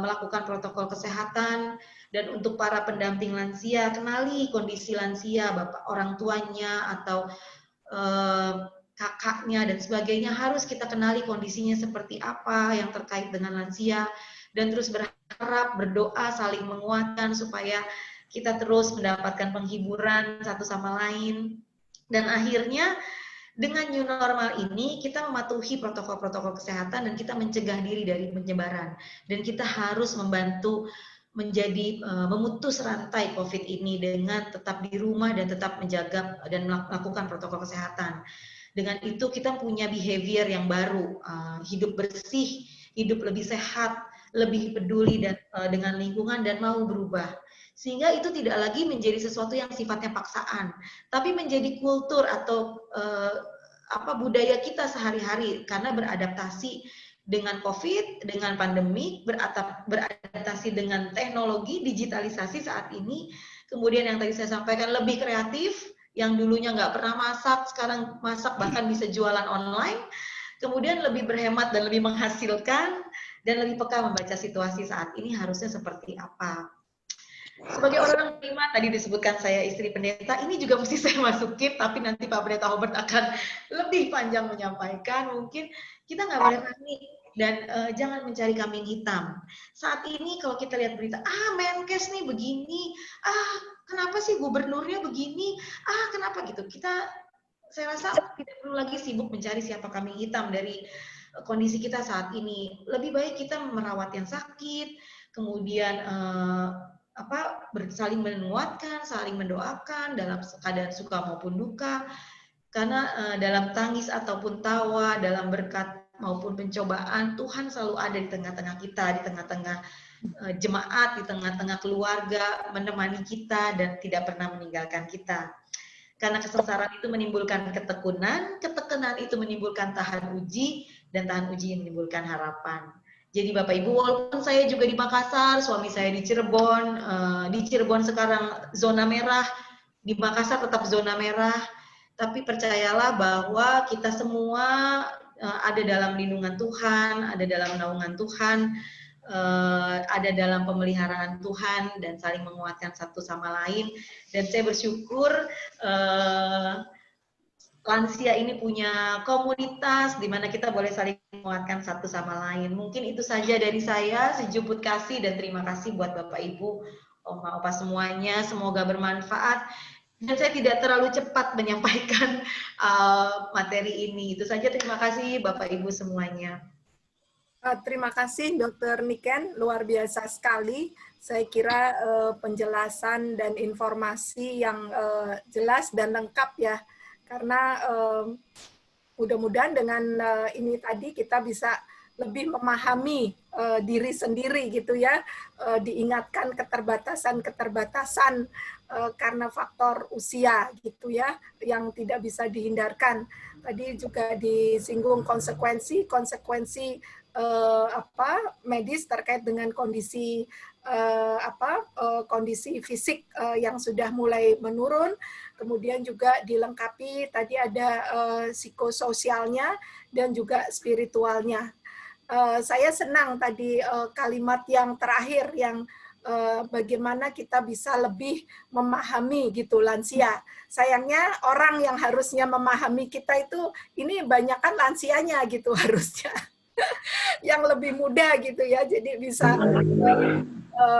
melakukan protokol kesehatan. Dan untuk para pendamping lansia, kenali kondisi lansia, bapak orang tuanya atau kakaknya dan sebagainya, harus kita kenali kondisinya seperti apa yang terkait dengan lansia, dan terus berharap, berdoa, saling menguatkan supaya kita terus mendapatkan penghiburan satu sama lain. Dan akhirnya dengan new normal ini kita mematuhi protokol-protokol kesehatan dan kita mencegah diri dari penyebaran, dan kita harus membantu menjadi memutus rantai COVID ini dengan tetap di rumah dan tetap menjaga dan melakukan protokol kesehatan. Dengan itu kita punya behavior yang baru, hidup bersih, hidup lebih sehat, lebih peduli dan dengan lingkungan, dan mau berubah. Sehingga itu tidak lagi menjadi sesuatu yang sifatnya paksaan, tapi menjadi kultur atau budaya kita sehari-hari karena beradaptasi dengan COVID, dengan pandemi, beradaptasi dengan teknologi, digitalisasi saat ini. Kemudian yang tadi saya sampaikan, lebih kreatif, yang dulunya nggak pernah masak, sekarang masak bahkan bisa jualan online. Kemudian lebih berhemat dan lebih menghasilkan, dan lebih peka membaca situasi saat ini harusnya seperti apa. Sebagai orang terima, tadi disebutkan saya istri pendeta, ini juga mesti saya masukin, tapi nanti Pak Pendeta Hobart akan lebih panjang menyampaikan. Mungkin kita nggak boleh panik. dan jangan mencari kambing hitam. Saat ini kalau kita lihat berita, Menkes nih begini, kenapa sih gubernurnya begini, kenapa gitu. Saya rasa tidak perlu lagi sibuk mencari siapa kambing hitam dari kondisi kita saat ini. Lebih baik kita merawat yang sakit, kemudian saling menguatkan, saling mendoakan dalam keadaan suka maupun duka. Karena dalam tangis ataupun tawa, dalam berkat maupun pencobaan, Tuhan selalu ada di tengah-tengah kita, di tengah-tengah jemaat, di tengah-tengah keluarga, menemani kita dan tidak pernah meninggalkan kita. Karena kesengsaraan itu menimbulkan ketekunan, ketekunan itu menimbulkan tahan uji, dan tahan uji menimbulkan harapan. Jadi Bapak Ibu, walaupun saya juga di Makassar, suami saya di Cirebon sekarang zona merah, di Makassar tetap zona merah, tapi percayalah bahwa kita semua ada dalam lindungan Tuhan, ada dalam naungan Tuhan, ada dalam pemeliharaan Tuhan, dan saling menguatkan satu sama lain. Dan saya bersyukur lansia ini punya komunitas di mana kita boleh saling menguatkan satu sama lain. Mungkin itu saja dari saya, sejubut kasih dan terima kasih buat Bapak Ibu, Oma Opa semuanya, semoga bermanfaat. Dan saya tidak terlalu cepat menyampaikan materi ini. Itu saja, terima kasih Bapak Ibu semuanya. Terima kasih Dr. Niken, luar biasa sekali. Saya kira penjelasan dan informasi yang jelas dan lengkap ya. Karena mudah-mudahan dengan ini tadi kita bisa lebih memahami diri sendiri gitu ya, diingatkan keterbatasan karena faktor usia gitu ya, yang tidak bisa dihindarkan. Tadi juga disinggung konsekuensi medis terkait dengan kondisi kondisi fisik yang sudah mulai menurun, kemudian juga dilengkapi tadi ada psikososialnya dan juga spiritualnya. Saya senang tadi kalimat yang terakhir yang bagaimana kita bisa lebih memahami gitu lansia. Sayangnya orang yang harusnya memahami kita itu ini banyak kan lansianya gitu harusnya. Yang lebih muda gitu ya, jadi bisa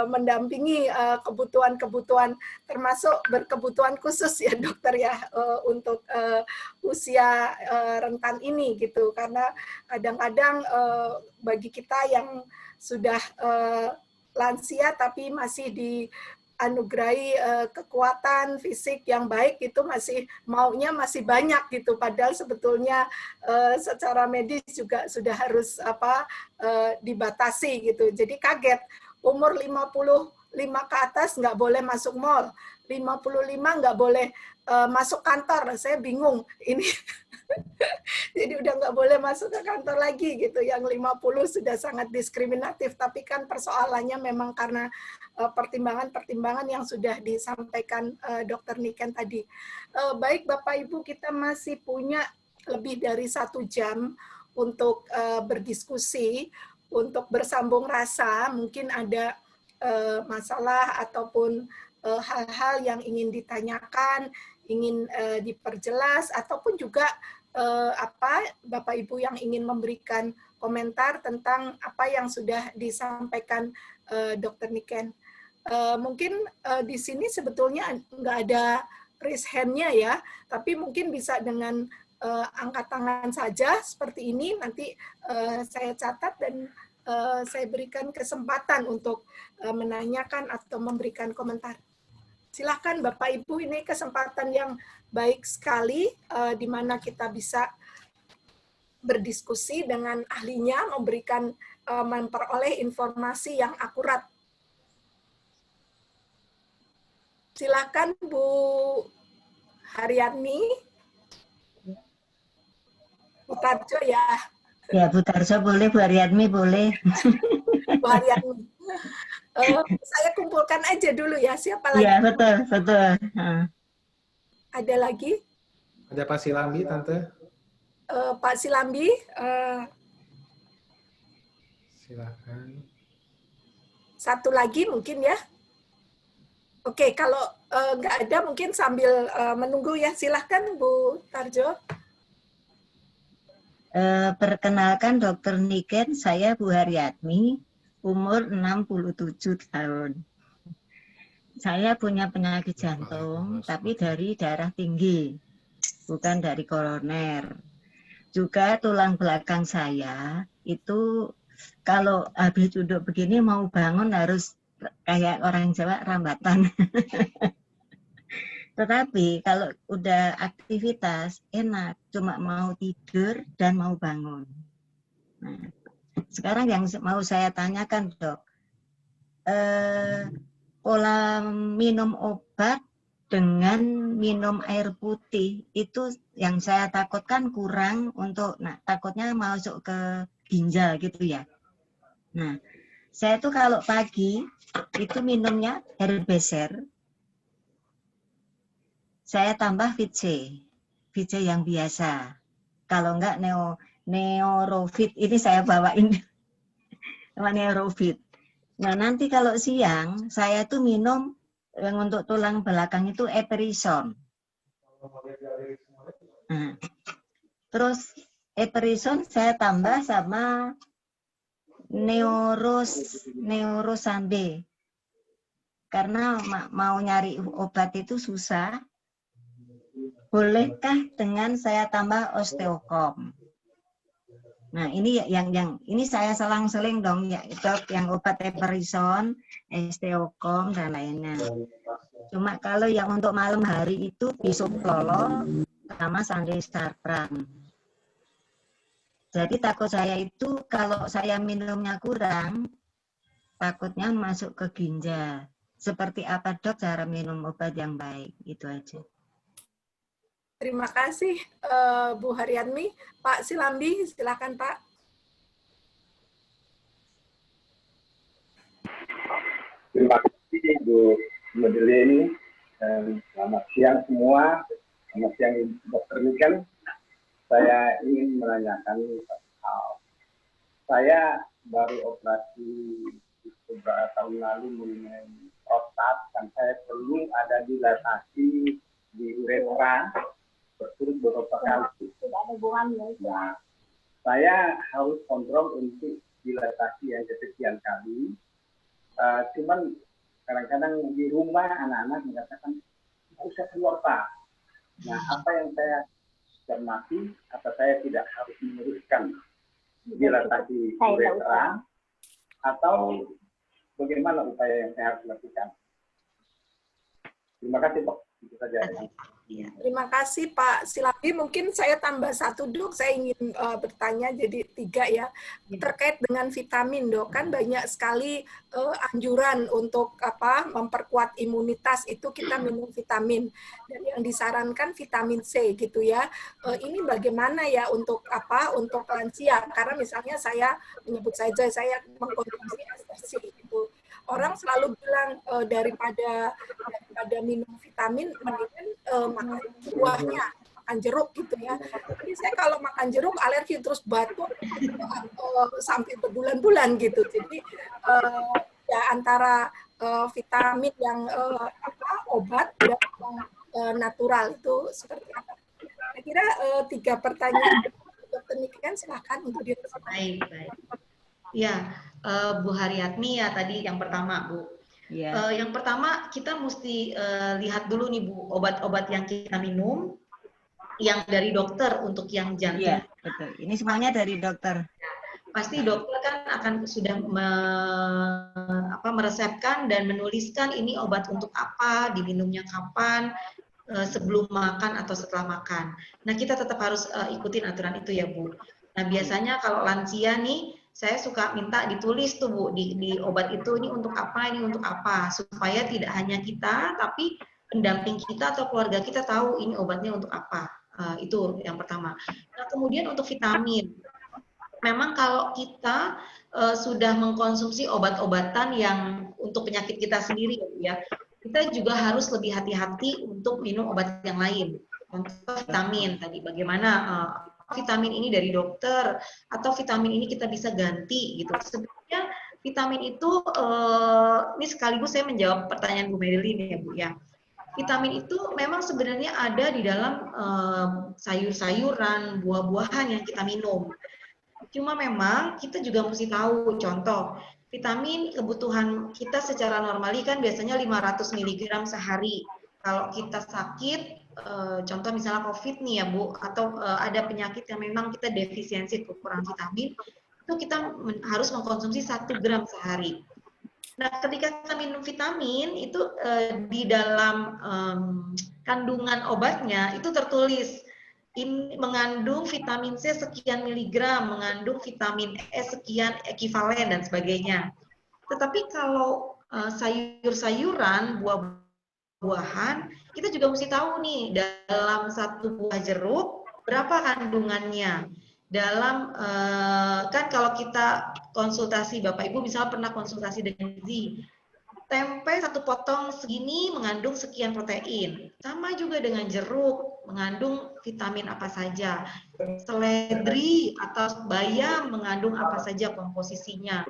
mendampingi kebutuhan-kebutuhan termasuk berkebutuhan khusus ya dokter ya untuk usia rentan ini gitu, karena kadang-kadang bagi kita yang sudah lansia tapi masih dianugerahi kekuatan fisik yang baik itu maunya masih banyak gitu, padahal sebetulnya secara medis juga sudah harus dibatasi gitu. Jadi kaget umur 55 ke atas nggak boleh masuk mall, 55 nggak boleh masuk kantor. Saya bingung ini. Jadi udah nggak boleh masuk ke kantor lagi gitu. Yang 50 sudah sangat diskriminatif, tapi kan persoalannya memang karena pertimbangan-pertimbangan yang sudah disampaikan Dr. Niken tadi. Baik Bapak Ibu, kita masih punya lebih dari 1 jam untuk berdiskusi, untuk bersambung rasa. Mungkin ada masalah ataupun hal-hal yang ingin ditanyakan, ingin diperjelas, ataupun juga Bapak Ibu yang ingin memberikan komentar tentang apa yang sudah disampaikan Dr. Niken. Mungkin di sini sebetulnya nggak ada raise hand-nya ya, tapi mungkin bisa dengan angkat tangan saja seperti ini, nanti saya catat dan saya berikan kesempatan untuk menanyakan atau memberikan komentar. Silahkan Bapak Ibu, ini kesempatan yang baik sekali di mana kita bisa berdiskusi dengan ahlinya, memberikan memperoleh informasi yang akurat. Silahkan Bu Haryani. Bu Tarjo ya. Ya, Bu Tarjo boleh, Bu Haryatmi boleh. Bu Haryani. Saya kumpulkan aja dulu ya, siapa lagi? Iya, betul, betul. Ada lagi? Ada Pak Silambi, Tante. Pak Silambi. Silakan. Satu lagi mungkin ya. Oke, kalau nggak ada mungkin sambil menunggu ya, silahkan Bu Tarjo. Perkenalkan Dokter Niken, saya Bu Haryatmi, umur 67 tahun. Saya punya penyakit jantung, tapi dari darah tinggi, bukan dari koroner. Juga tulang belakang saya itu kalau habis duduk begini mau bangun harus kayak orang Jawa rambatan. Tetapi kalau udah aktivitas enak, cuma mau tidur dan mau bangun. Nah, sekarang yang mau saya tanyakan dok, pola minum obat dengan minum air putih itu yang saya takutkan kurang untuk, nah takutnya masuk ke ginjal gitu ya. Nah, saya tuh kalau pagi itu minumnya Herbeser, saya tambah VC yang biasa. Kalau enggak Neurofit ini saya bawain sama Neurofit. Nah nanti kalau siang saya tuh minum yang untuk tulang belakang itu Eperison. Nah, terus Eperison saya tambah sama Neurosambe. Karena mau nyari obat itu susah. Bolehkah dengan saya tambah Osteocom? Nah, ini yang ini saya selang-seling dong ya, dok, yang obat Eperison, Osteocom dan lainnya. Cuma kalau yang untuk malam hari itu Bisoprolol sama Sandestrapram. Jadi takut saya itu kalau saya minumnya kurang, takutnya masuk ke ginjal. Seperti apa dok cara minum obat yang baik? Itu aja. Terima kasih Bu Haryatmi. Pak Silambi, silakan Pak. Terima kasih Bu Medelini, dan selamat siang semua. Selamat siang Dr. Niken. Saya ingin menanyakan satu hal. Saya baru operasi beberapa tahun lalu mengenai prostat, dan saya perlu ada dilatasi di uretra berturut beberapa kali. Tidak ada hubungannya. Nah, saya harus kontrol untuk dilatasi yang kesekian kali. Cuman kadang-kadang di rumah anak-anak mengatakan nggak usah keluar Pak. Nah, apa yang saya cermati, apa saya tidak harus meneruskan dilatasi uretra atau bagaimana upaya yang saya harus lakukan? Terima kasih Pak. Itu saja. Terima kasih Pak Silambi. Mungkin saya tambah satu dok, saya ingin bertanya jadi 3 ya. Terkait dengan vitamin dok, kan banyak sekali anjuran untuk memperkuat imunitas itu kita minum vitamin. Dan yang disarankan vitamin C gitu ya. Ini bagaimana ya untuk untuk lansia? Karena misalnya saya menyebut saja saya mengkonsumsi ester gitu. Orang selalu bilang daripada minum vitamin mendingan makan buahnya, makan jeruk gitu ya. Tapi saya kalau makan jeruk alergi terus batuk sampai berbulan-bulan gitu. Jadi ya antara vitamin yang obat dan yang natural itu seperti apa? Saya kira 3 pertanyaan Dokter Niken silakan untuk direspon. Baik. Ya, Bu Haryatmi ya tadi yang pertama Bu. Yeah. Yang pertama kita mesti lihat dulu nih Bu, obat-obat yang kita minum yang dari dokter untuk yang jantung. Iya, betul. Ini semuanya dari dokter. Pasti dokter kan akan sudah meresepkan dan menuliskan ini obat untuk apa, diminumnya kapan, sebelum makan atau setelah makan. Nah, kita tetap harus ikutin aturan itu ya Bu. Nah, biasanya kalau lansia nih saya suka minta ditulis tuh Bu di obat itu ini untuk apa supaya tidak hanya kita tapi pendamping kita atau keluarga kita tahu ini obatnya untuk apa. Itu yang pertama. Nah, kemudian untuk vitamin. Memang kalau kita sudah mengkonsumsi obat-obatan yang untuk penyakit kita sendiri ya, kita juga harus lebih hati-hati untuk minum obat yang lain. Contoh vitamin tadi bagaimana vitamin ini dari dokter atau vitamin ini kita bisa ganti gitu. Sebenarnya vitamin itu ini sekaligus saya menjawab pertanyaan Bu Medelin ya Bu ya. Vitamin itu memang sebenarnya ada di dalam sayur-sayuran, buah-buahan yang kita minum. Cuma memang kita juga mesti tahu, contoh, vitamin kebutuhan kita secara normali kan biasanya 500 mg sehari. Kalau kita sakit, contoh misalnya COVID nih ya Bu, atau ada penyakit yang memang kita defisiensi kekurangan vitamin, itu kita harus mengkonsumsi 1 gram sehari. Nah, ketika kita minum vitamin itu di dalam kandungan obatnya itu tertulis ini mengandung vitamin C sekian miligram, mengandung vitamin E sekian ekivalen dan sebagainya. Tetapi kalau sayur-sayuran, buah-buahan, kita juga mesti tahu nih dalam satu buah jeruk berapa kandungannya. Dalam kan kalau kita konsultasi Bapak Ibu misalnya pernah konsultasi dengan gizi, tempe 1 potong segini mengandung sekian protein. Sama juga dengan jeruk mengandung vitamin apa saja. Seledri atau bayam mengandung apa saja komposisinya.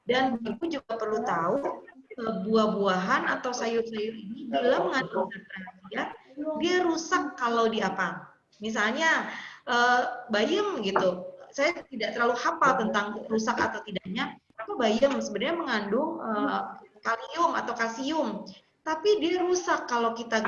Dan Ibu juga perlu tahu buah-buahan atau sayur-sayur ini bila mengandung zat berhasiat, dia rusak kalau di apa? Misalnya bayam gitu. Saya tidak terlalu hafal tentang rusak atau tidaknya. Apa bayam sebenarnya mengandung kalium atau kalsium, tapi dia rusak kalau kita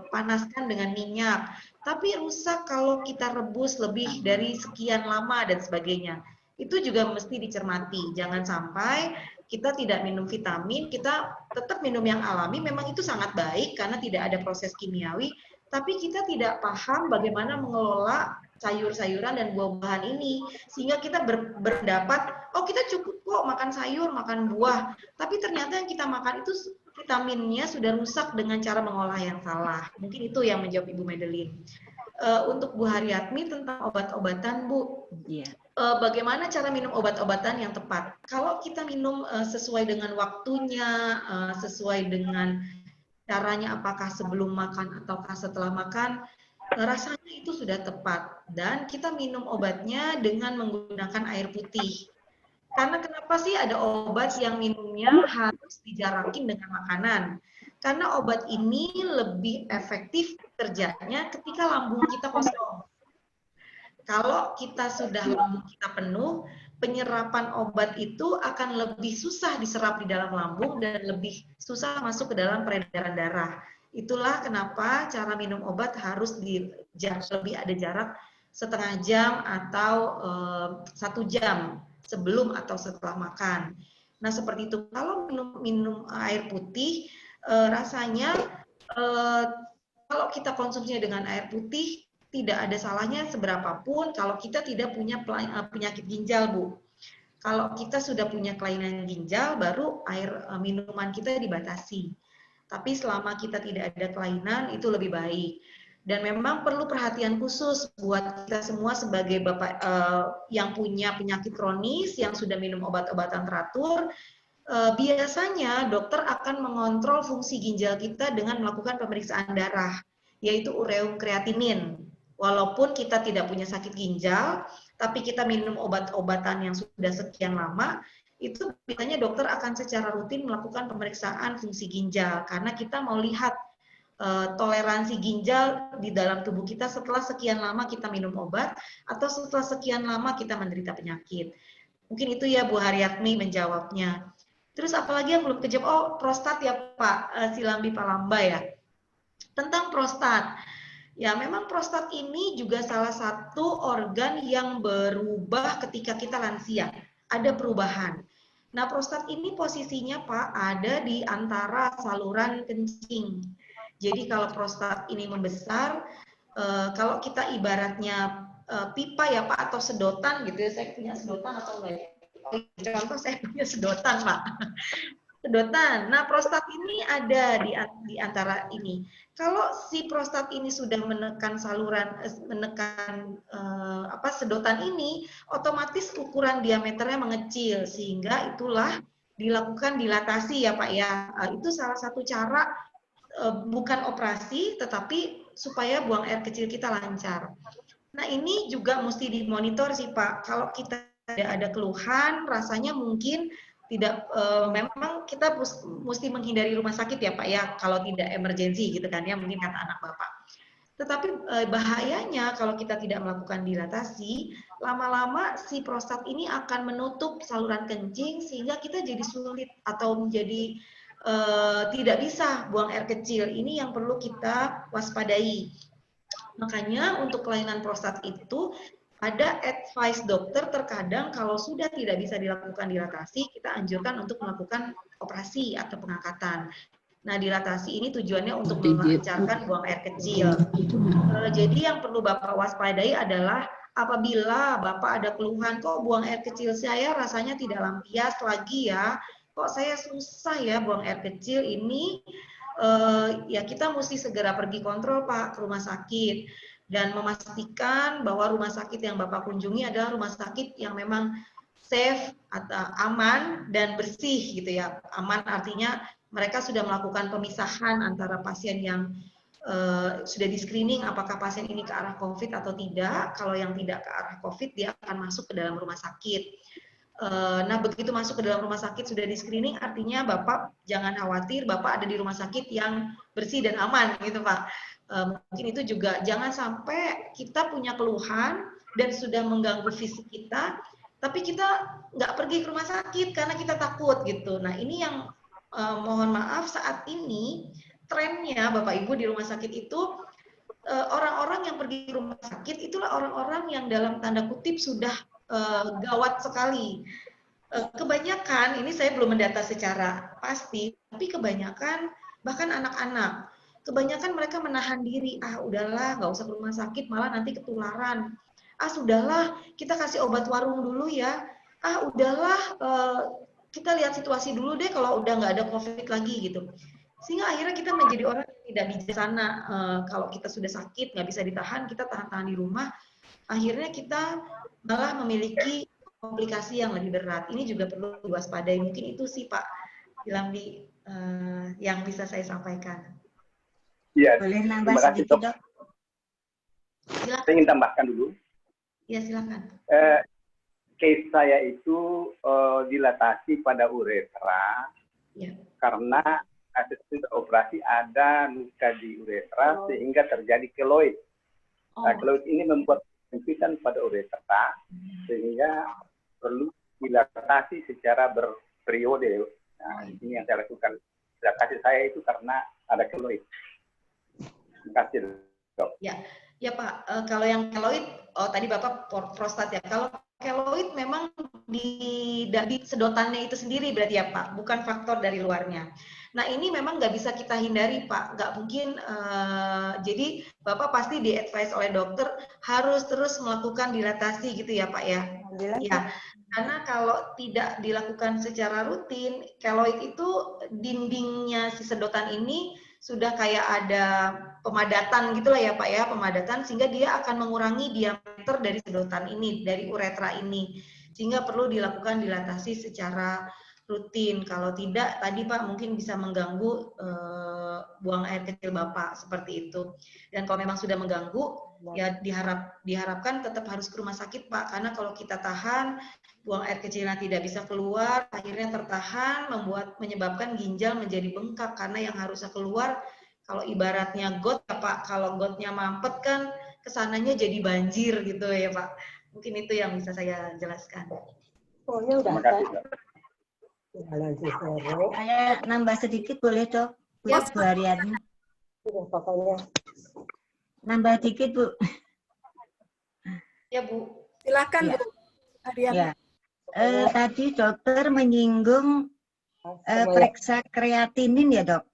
panaskan dengan minyak, tapi rusak kalau kita rebus lebih dari sekian lama dan sebagainya. Itu juga mesti dicermati, jangan sampai kita tidak minum vitamin, kita tetap minum yang alami, memang itu sangat baik karena tidak ada proses kimiawi, tapi kita tidak paham bagaimana mengelola sayur-sayuran dan buah-buahan ini, sehingga kita berpendapat, oh kita cukup kok makan sayur, makan buah, tapi ternyata yang kita makan itu vitaminnya sudah rusak dengan cara mengolah yang salah. Mungkin itu yang menjawab Ibu Madeline. Untuk Bu Haryatmi tentang obat-obatan, Bu. Iya. Bagaimana cara minum obat-obatan yang tepat? Kalau kita minum sesuai dengan waktunya, sesuai dengan caranya, apakah sebelum makan ataukah setelah makan, rasanya itu sudah tepat. Dan kita minum obatnya dengan menggunakan air putih. Karena kenapa sih ada obat yang minumnya harus dijarakin dengan makanan? Karena obat ini lebih efektif kerjanya ketika lambung kita kosong. Kalau kita sudah lambung kita penuh, penyerapan obat itu akan lebih susah diserap di dalam lambung dan lebih susah masuk ke dalam peredaran darah. Itulah kenapa cara minum obat harus lebih ada jarak setengah jam atau 1 jam sebelum atau setelah makan. Nah seperti itu. Kalau minum air putih, rasanya kalau kita konsumsinya dengan air putih, tidak ada salahnya seberapapun kalau kita tidak punya penyakit ginjal, Bu. Kalau kita sudah punya kelainan ginjal, baru air minuman kita dibatasi. Tapi selama kita tidak ada kelainan, itu lebih baik. Dan memang perlu perhatian khusus buat kita semua sebagai Bapak yang punya penyakit kronis, yang sudah minum obat-obatan teratur, biasanya dokter akan mengontrol fungsi ginjal kita dengan melakukan pemeriksaan darah, yaitu ureum kreatinin. Walaupun kita tidak punya sakit ginjal, tapi kita minum obat-obatan yang sudah sekian lama, itu biasanya dokter akan secara rutin melakukan pemeriksaan fungsi ginjal, karena kita mau lihat toleransi ginjal di dalam tubuh kita setelah sekian lama kita minum obat, atau setelah sekian lama kita menderita penyakit. Mungkin itu ya Bu Haryatmi menjawabnya. Terus apalagi yang belum kejawab? Oh, prostat ya Pak Silambi Palamba ya. Tentang prostat. Ya, memang prostat ini juga salah satu organ yang berubah ketika kita lansia. Ada perubahan. Nah, prostat ini posisinya Pak ada di antara saluran kencing. Jadi kalau prostat ini membesar, kalau kita ibaratnya pipa ya Pak atau sedotan gitu ya, saya punya sedotan atau enggak ya? Contoh saya punya sedotan Pak. Sedotan. Nah, prostat ini ada di antara ini. Kalau si prostat ini sudah menekan saluran, menekan sedotan ini, otomatis ukuran diameternya mengecil, sehingga itulah dilakukan dilatasi ya Pak ya. Itu salah satu cara, bukan operasi, tetapi supaya buang air kecil kita lancar. Nah, ini juga mesti dimonitor sih Pak. Kalau kita ada keluhan, rasanya mungkin memang kita mesti menghindari rumah sakit ya Pak ya, kalau tidak emergensi gitu kan ya, mungkin kata anak Bapak. Tetapi bahayanya kalau kita tidak melakukan dilatasi, lama-lama si prostat ini akan menutup saluran kencing sehingga kita jadi sulit atau menjadi tidak bisa buang air kecil. Ini yang perlu kita waspadai. Makanya untuk kelainan prostat itu ada advice dokter, terkadang kalau sudah tidak bisa dilakukan dilatasi, kita anjurkan untuk melakukan operasi atau pengangkatan. Nah, dilatasi ini tujuannya untuk melancarkan buang air kecil. Jadi yang perlu Bapak waspadai adalah apabila Bapak ada keluhan, kok buang air kecil saya rasanya tidak lampias lagi ya, kok saya susah ya buang air kecil ini, ya kita mesti segera pergi kontrol Pak ke rumah sakit dan memastikan bahwa rumah sakit yang Bapak kunjungi adalah rumah sakit yang memang safe atau aman dan bersih gitu ya. Aman artinya mereka sudah melakukan pemisahan antara pasien yang sudah di screening apakah pasien ini ke arah COVID atau tidak. Kalau yang tidak ke arah COVID, dia akan masuk ke dalam rumah sakit. Nah, begitu masuk ke dalam rumah sakit sudah di screening, artinya Bapak jangan khawatir, Bapak ada di rumah sakit yang bersih dan aman gitu Pak. Mungkin itu juga jangan sampai kita punya keluhan dan sudah mengganggu fisik kita, tapi kita nggak pergi ke rumah sakit karena kita takut gitu. Nah, ini yang mohon maaf saat ini trennya Bapak Ibu di rumah sakit itu orang-orang yang pergi ke rumah sakit itulah orang-orang yang dalam tanda kutip sudah gawat sekali. Kebanyakan, ini saya belum mendata secara pasti, tapi kebanyakan bahkan anak-anak, kebanyakan mereka menahan diri, udahlah nggak usah ke rumah sakit malah nanti ketularan. Sudahlah kita kasih obat warung dulu ya. Udahlah kita lihat situasi dulu deh kalau udah nggak ada COVID lagi gitu. Sehingga akhirnya kita menjadi orang yang tidak bijaksana. Kalau kita sudah sakit, nggak bisa ditahan, kita tahan-tahan di rumah. Akhirnya kita malah memiliki komplikasi yang lebih berat. Ini juga perlu diwaspadai. Mungkin itu sih Pak Lambi yang bisa saya sampaikan. Iya. Boleh nambah Terima kasih, sedikit Dok. Dok? Silakan. Saya ingin tambahkan dulu. Ya silakan. Case saya itu dilatasi pada uretra Ya. karena sesudah operasi ada luka di uretra sehingga terjadi keloid. Nah, keloid ini membuat penyempitan pada uretra sehingga perlu dilatasi secara berperiode. Nah, ini yang saya lakukan. Dilatasi saya itu karena ada keloid. Terima kasih, Dok. Ya Pak, kalau yang keloid, tadi Bapak prostat ya. Kalau keloid memang di sedotannya itu sendiri berarti ya Pak, bukan faktor dari luarnya. Nah ini memang nggak bisa kita hindari Pak, nggak mungkin. Jadi Bapak pasti di-advise oleh dokter harus terus melakukan dilatasi gitu ya Pak ya. Ya, karena kalau tidak dilakukan secara rutin, keloid itu dindingnya si sedotan ini sudah kayak ada pemadatan gitulah ya Pak ya, pemadatan sehingga dia akan mengurangi diameter dari sedotan ini, dari uretra ini. Sehingga perlu dilakukan dilatasi secara rutin. Kalau tidak, tadi Pak mungkin bisa mengganggu buang air kecil Bapak seperti itu. Dan kalau memang sudah mengganggu, ya diharapkan tetap harus ke rumah sakit Pak. Karena kalau kita tahan, buang air kecilnya tidak bisa keluar, akhirnya tertahan, menyebabkan ginjal menjadi bengkak. Karena yang harusnya keluar, kalau ibaratnya got ya Pak, kalau gotnya mampet kan kesananya jadi banjir gitu ya Pak. Mungkin itu yang bisa saya jelaskan. Terima kasih, Dok. Saya nambah sedikit boleh Dok? Bu Haryani. Nambah dikit Bu. Ya Bu. Silakan Ya. Bu Haryani. Ya. Tadi dokter menyinggung periksa kreatinin ya Dok.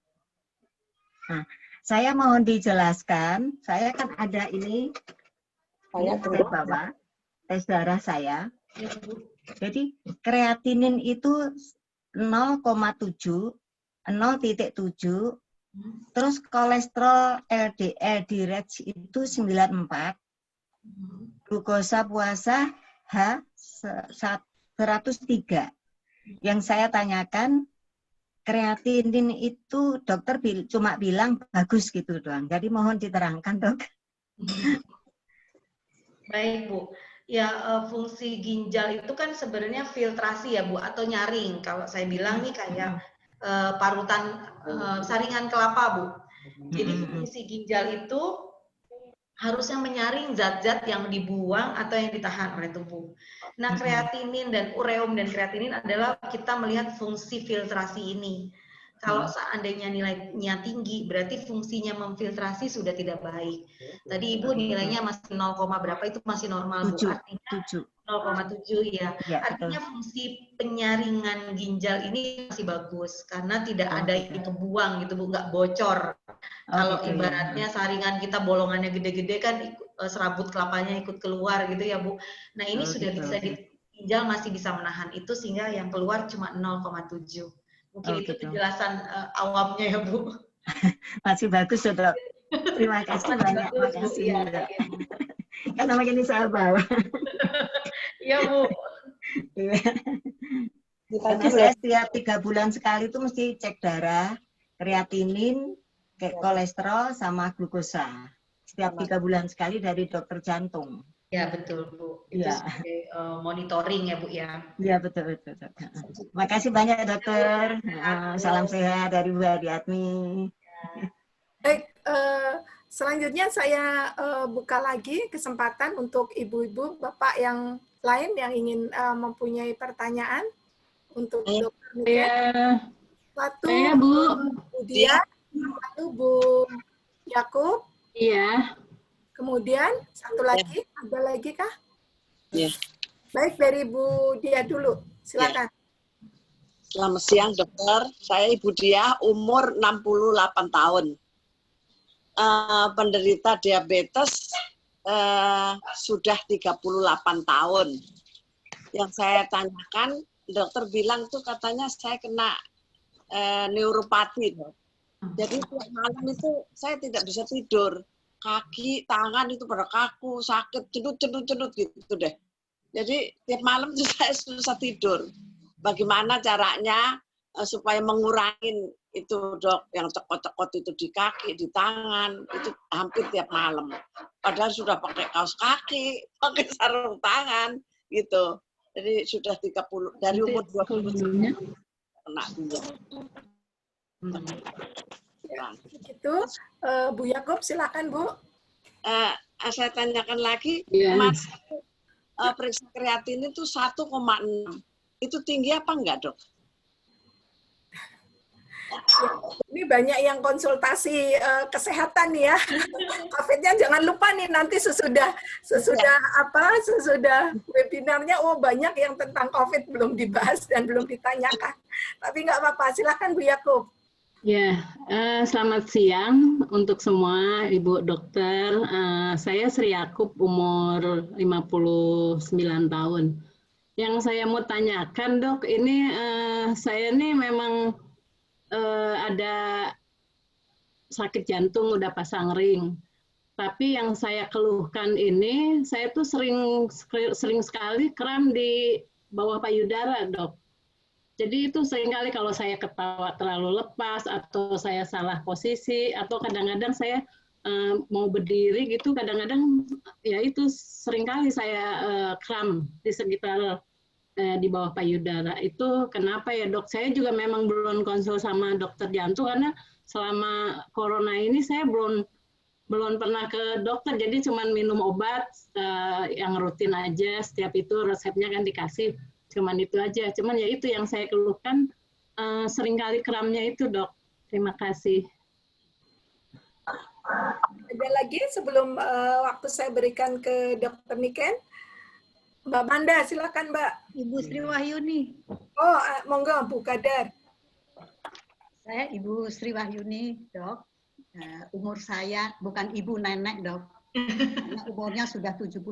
Nah, saya mohon dijelaskan, saya kan ada ini saya bawa tes darah saya. Ya, Bu. Jadi kreatinin itu 0,7, 0,7, terus kolesterol LDL direct itu 94, glukosa puasa H 103. Yang saya tanyakan, kreatinin itu dokter cuma bilang bagus gitu doang. Jadi mohon diterangkan Dok. Baik Bu. Ya, fungsi ginjal itu kan sebenarnya filtrasi ya Bu, atau nyaring. Kalau saya bilang nih kayak parutan saringan kelapa Bu. Jadi fungsi ginjal itu harusnya menyaring zat-zat yang dibuang atau yang ditahan oleh tubuh. Nah, kreatinin dan ureum dan kreatinin adalah kita melihat fungsi filtrasi ini. Kalau seandainya nilainya tinggi, berarti fungsinya memfiltrasi sudah tidak baik. Tadi Ibu nilainya masih 0, berapa itu masih normal Bu. Artinya 0,7 ya. Artinya fungsi penyaringan ginjal ini masih bagus karena tidak ada yang kebuang gitu Bu, nggak bocor. Kalau ibaratnya saringan kita bolongannya gede-gede kan serabut kelapanya ikut keluar gitu ya Bu. Nah ini sudah bisa ginjal masih bisa menahan itu sehingga yang keluar cuma 0,7. Mungkin itu penjelasan awamnya ya Bu. Masih bagus ya Dok. Terima kasih banyak. Makasih. Ya. Karena makin saya bawa. Iya Bu. Karena saya setiap 3 bulan sekali itu mesti cek darah, kreatinin, kolesterol, sama glukosa. Setiap 3 bulan sekali dari dokter jantung. Ya betul Bu. Itu sebagai monitoring ya Bu ya. Iya betul. Makasih banyak dokter. Salam sehat dari Bu Haryatmi. Baik, selanjutnya saya buka lagi kesempatan untuk ibu-ibu, bapak yang lain yang ingin mempunyai pertanyaan untuk Dokter Niken. Satu, Bu Dia, satu Bu Yakub. Iya. Kemudian satu lagi, ada lagi kah? Iya. Baik, dari Bu Dia dulu, silakan. Selamat siang dokter, saya Ibu Dia, umur 68 tahun. Penderita diabetes sudah 38 tahun. Yang saya tanyakan, dokter bilang tuh katanya saya kena neuropati. Jadi tiap malam itu saya tidak bisa tidur. Kaki, tangan itu pada kaku, sakit, cedut gitu deh. Jadi tiap malam itu saya susah tidur. Bagaimana caranya supaya mengurangi itu dok, yang cekot-cekot itu di kaki, di tangan, itu hampir tiap malam. Padahal sudah pakai kaos kaki, pakai sarung tangan, gitu. Jadi sudah 30, dari umur 20 kena ginjal. Itu Bu Yakub, silakan Bu. Saya tanyakan lagi, Mas, periksa kreatinin itu 1,6. Itu tinggi apa enggak dok? Ini banyak yang konsultasi kesehatan nih ya. COVID-nya jangan lupa nih nanti sesudah webinarnya, banyak yang tentang COVID belum dibahas dan belum ditanyakan. Tapi nggak apa-apa, silakan Bu Yakub. Ya, selamat siang untuk semua Ibu Dokter. Saya Sri Yakub, umur 59 tahun. Yang saya mau tanyakan dok, ini saya nih memang ada sakit jantung, udah pasang ring. Tapi yang saya keluhkan ini, saya tuh sering sekali kram di bawah payudara dok. Jadi itu seringkali kalau saya ketawa terlalu lepas, atau saya salah posisi, atau kadang-kadang saya mau berdiri gitu, kadang-kadang ya itu seringkali saya kram di sekitar di bawah payudara. Itu kenapa ya dok? Saya juga memang belum konsul sama dokter jantung karena selama corona ini saya belum pernah ke dokter, jadi cuma minum obat yang rutin aja, setiap itu resepnya kan dikasih, cuman itu aja. Cuman ya itu yang saya keluhkan, seringkali kramnya itu dok. Terima kasih. Ada lagi sebelum waktu saya berikan ke Dokter Niken? Mbak Manda, silakan Mbak. Ibu Sri Wahyuni. Oh, monggo Bu Kadar. Saya Ibu Sri Wahyuni, dok. Umur saya bukan ibu nenek, dok. Karena umurnya sudah 78.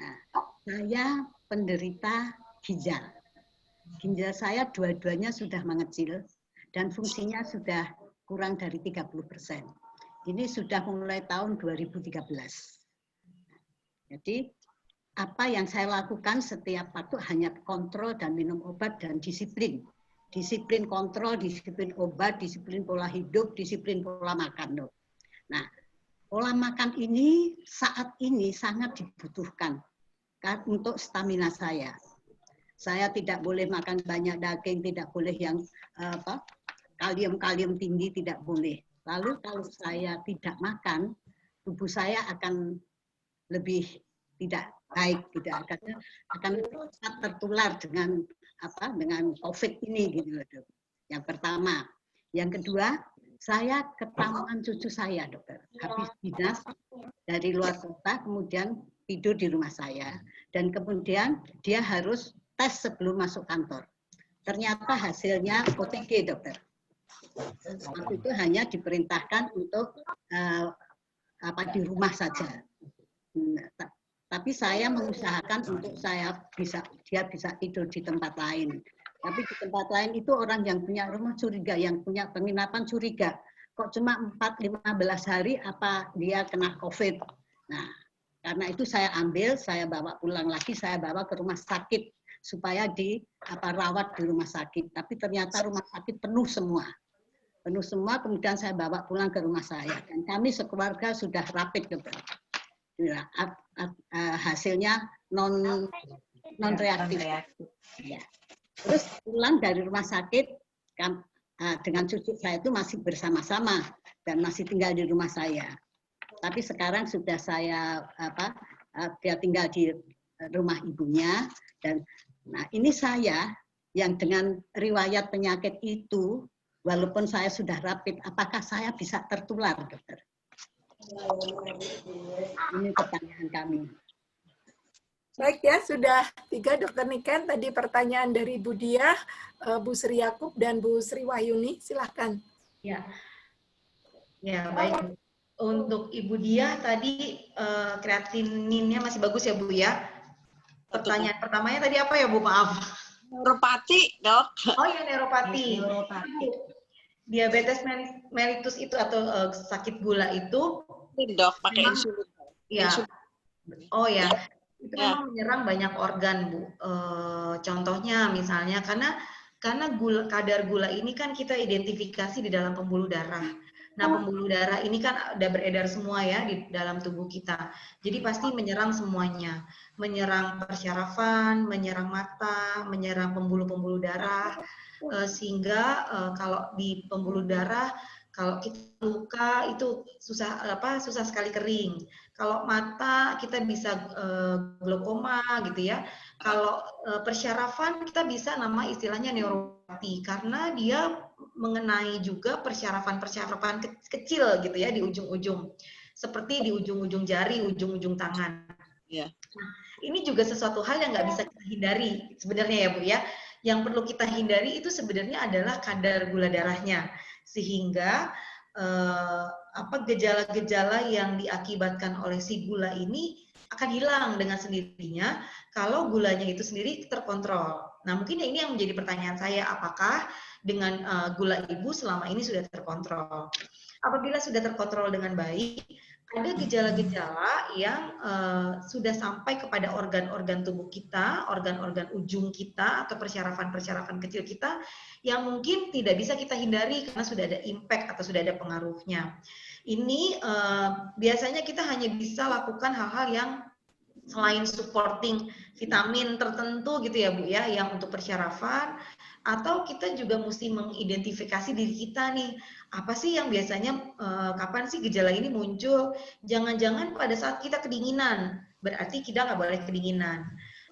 Nah, saya penderita ginjal. Ginjal saya dua-duanya sudah mengecil dan fungsinya sudah kurang dari 30%. Ini sudah mulai tahun 2013. Jadi apa yang saya lakukan setiap waktu hanya kontrol dan minum obat dan disiplin. Disiplin kontrol, disiplin obat, disiplin pola hidup, disiplin pola makan. Nah, pola makan ini saat ini sangat dibutuhkan untuk stamina saya. Saya tidak boleh makan banyak daging, tidak boleh yang kalium tinggi, tidak boleh. Lalu kalau saya tidak makan, tubuh saya akan lebih tidak baik, tidak akan tertular dengan COVID ini gitu loh, Dok. Yang pertama. Yang kedua, saya ketahuan cucu saya, dokter. Habis dinas dari luar kota, kemudian tidur di rumah saya. Dan kemudian dia harus tes sebelum masuk kantor. Ternyata hasilnya OTG, dokter. Waktu itu hanya diperintahkan untuk di rumah saja. Tapi saya mengusahakan untuk dia bisa tidur di tempat lain. Tapi di tempat lain itu orang yang punya rumah curiga, yang punya penginapan curiga. Kok cuma 4-15 hari apa dia kena COVID. Nah, karena itu saya ambil, saya bawa pulang lagi, saya bawa ke rumah sakit supaya rawat di rumah sakit. Tapi ternyata rumah sakit penuh semua. Penuh semua, kemudian saya bawa pulang ke rumah saya. Dan kami sekeluarga sudah rapid, dokter. Hasilnya non reaktif. Ya. Terus pulang dari rumah sakit dengan cucu saya itu masih bersama-sama dan masih tinggal di rumah saya. Tapi sekarang sudah dia tinggal di rumah ibunya dan ini saya yang dengan riwayat penyakit itu, walaupun saya sudah rapid, apakah saya bisa tertular, dokter? Ini pertanyaan kami. Baik ya, sudah 3 Dokter Niken. Tadi pertanyaan dari Bu Diah, Bu Sri Yakub, dan Bu Sri Wahyuni. Silahkan. Ya, baik. Untuk Ibu Diah tadi kreatininnya masih bagus ya Bu ya. Pertanyaan pertamanya tadi apa ya Bu? Maaf. Neuropati, Dok. Oh ya, neuropati. Diabetes mellitus itu atau sakit gula itu. Dok, pakai insulin. Iya. Oh ya. Itu memang menyerang banyak organ, Bu. Contohnya misalnya karena kadar gula ini kan kita identifikasi di dalam pembuluh darah. Nah, pembuluh darah ini kan udah beredar semua ya di dalam tubuh kita. Jadi pasti menyerang semuanya. Menyerang persyarafan, menyerang mata, menyerang pembuluh-pembuluh darah. Sehingga kalau di pembuluh darah, kalau kita luka itu susah sekali kering. Kalau mata kita bisa glaukoma gitu ya. Kalau persyarafan kita bisa nama istilahnya neuropati karena dia mengenai juga persyarafan kecil gitu ya di ujung-ujung. Seperti di ujung-ujung jari, ujung-ujung tangan. Ya. Nah, ini juga sesuatu hal yang nggak bisa kita hindari sebenarnya ya Bu ya. Yang perlu kita hindari itu sebenarnya adalah kadar gula darahnya. Sehingga gejala-gejala yang diakibatkan oleh si gula ini akan hilang dengan sendirinya kalau gulanya itu sendiri terkontrol. Nah, mungkin ini yang menjadi pertanyaan saya, apakah dengan gula ibu selama ini sudah terkontrol? Apabila sudah terkontrol dengan baik, ada gejala-gejala yang sudah sampai kepada organ-organ tubuh kita, organ-organ ujung kita, atau persyarafan-persyarafan kecil kita, yang mungkin tidak bisa kita hindari karena sudah ada impact atau sudah ada pengaruhnya. Ini biasanya kita hanya bisa lakukan hal-hal yang selain supporting vitamin tertentu gitu ya Bu ya, yang untuk persyarafan, atau kita juga mesti mengidentifikasi diri kita nih, apa sih yang biasanya, kapan sih gejala ini muncul, jangan-jangan pada saat kita kedinginan, berarti kita nggak boleh kedinginan.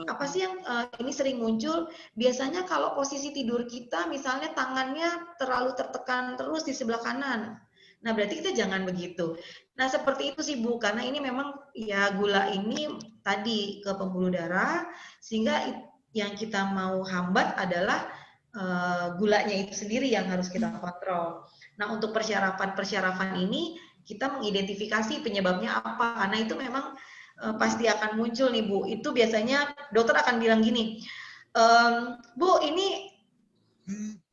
Apa sih yang ini sering muncul, biasanya kalau posisi tidur kita misalnya tangannya terlalu tertekan terus di sebelah kanan, nah berarti kita jangan begitu. Nah seperti itu sih Bu, karena ini memang ya gula ini tadi ke pembuluh darah, sehingga yang kita mau hambat adalah gulanya itu sendiri yang harus kita kontrol. Nah untuk persyarafan ini kita mengidentifikasi penyebabnya apa, karena itu memang pasti akan muncul nih Bu. Itu biasanya dokter akan bilang gini, Bu ini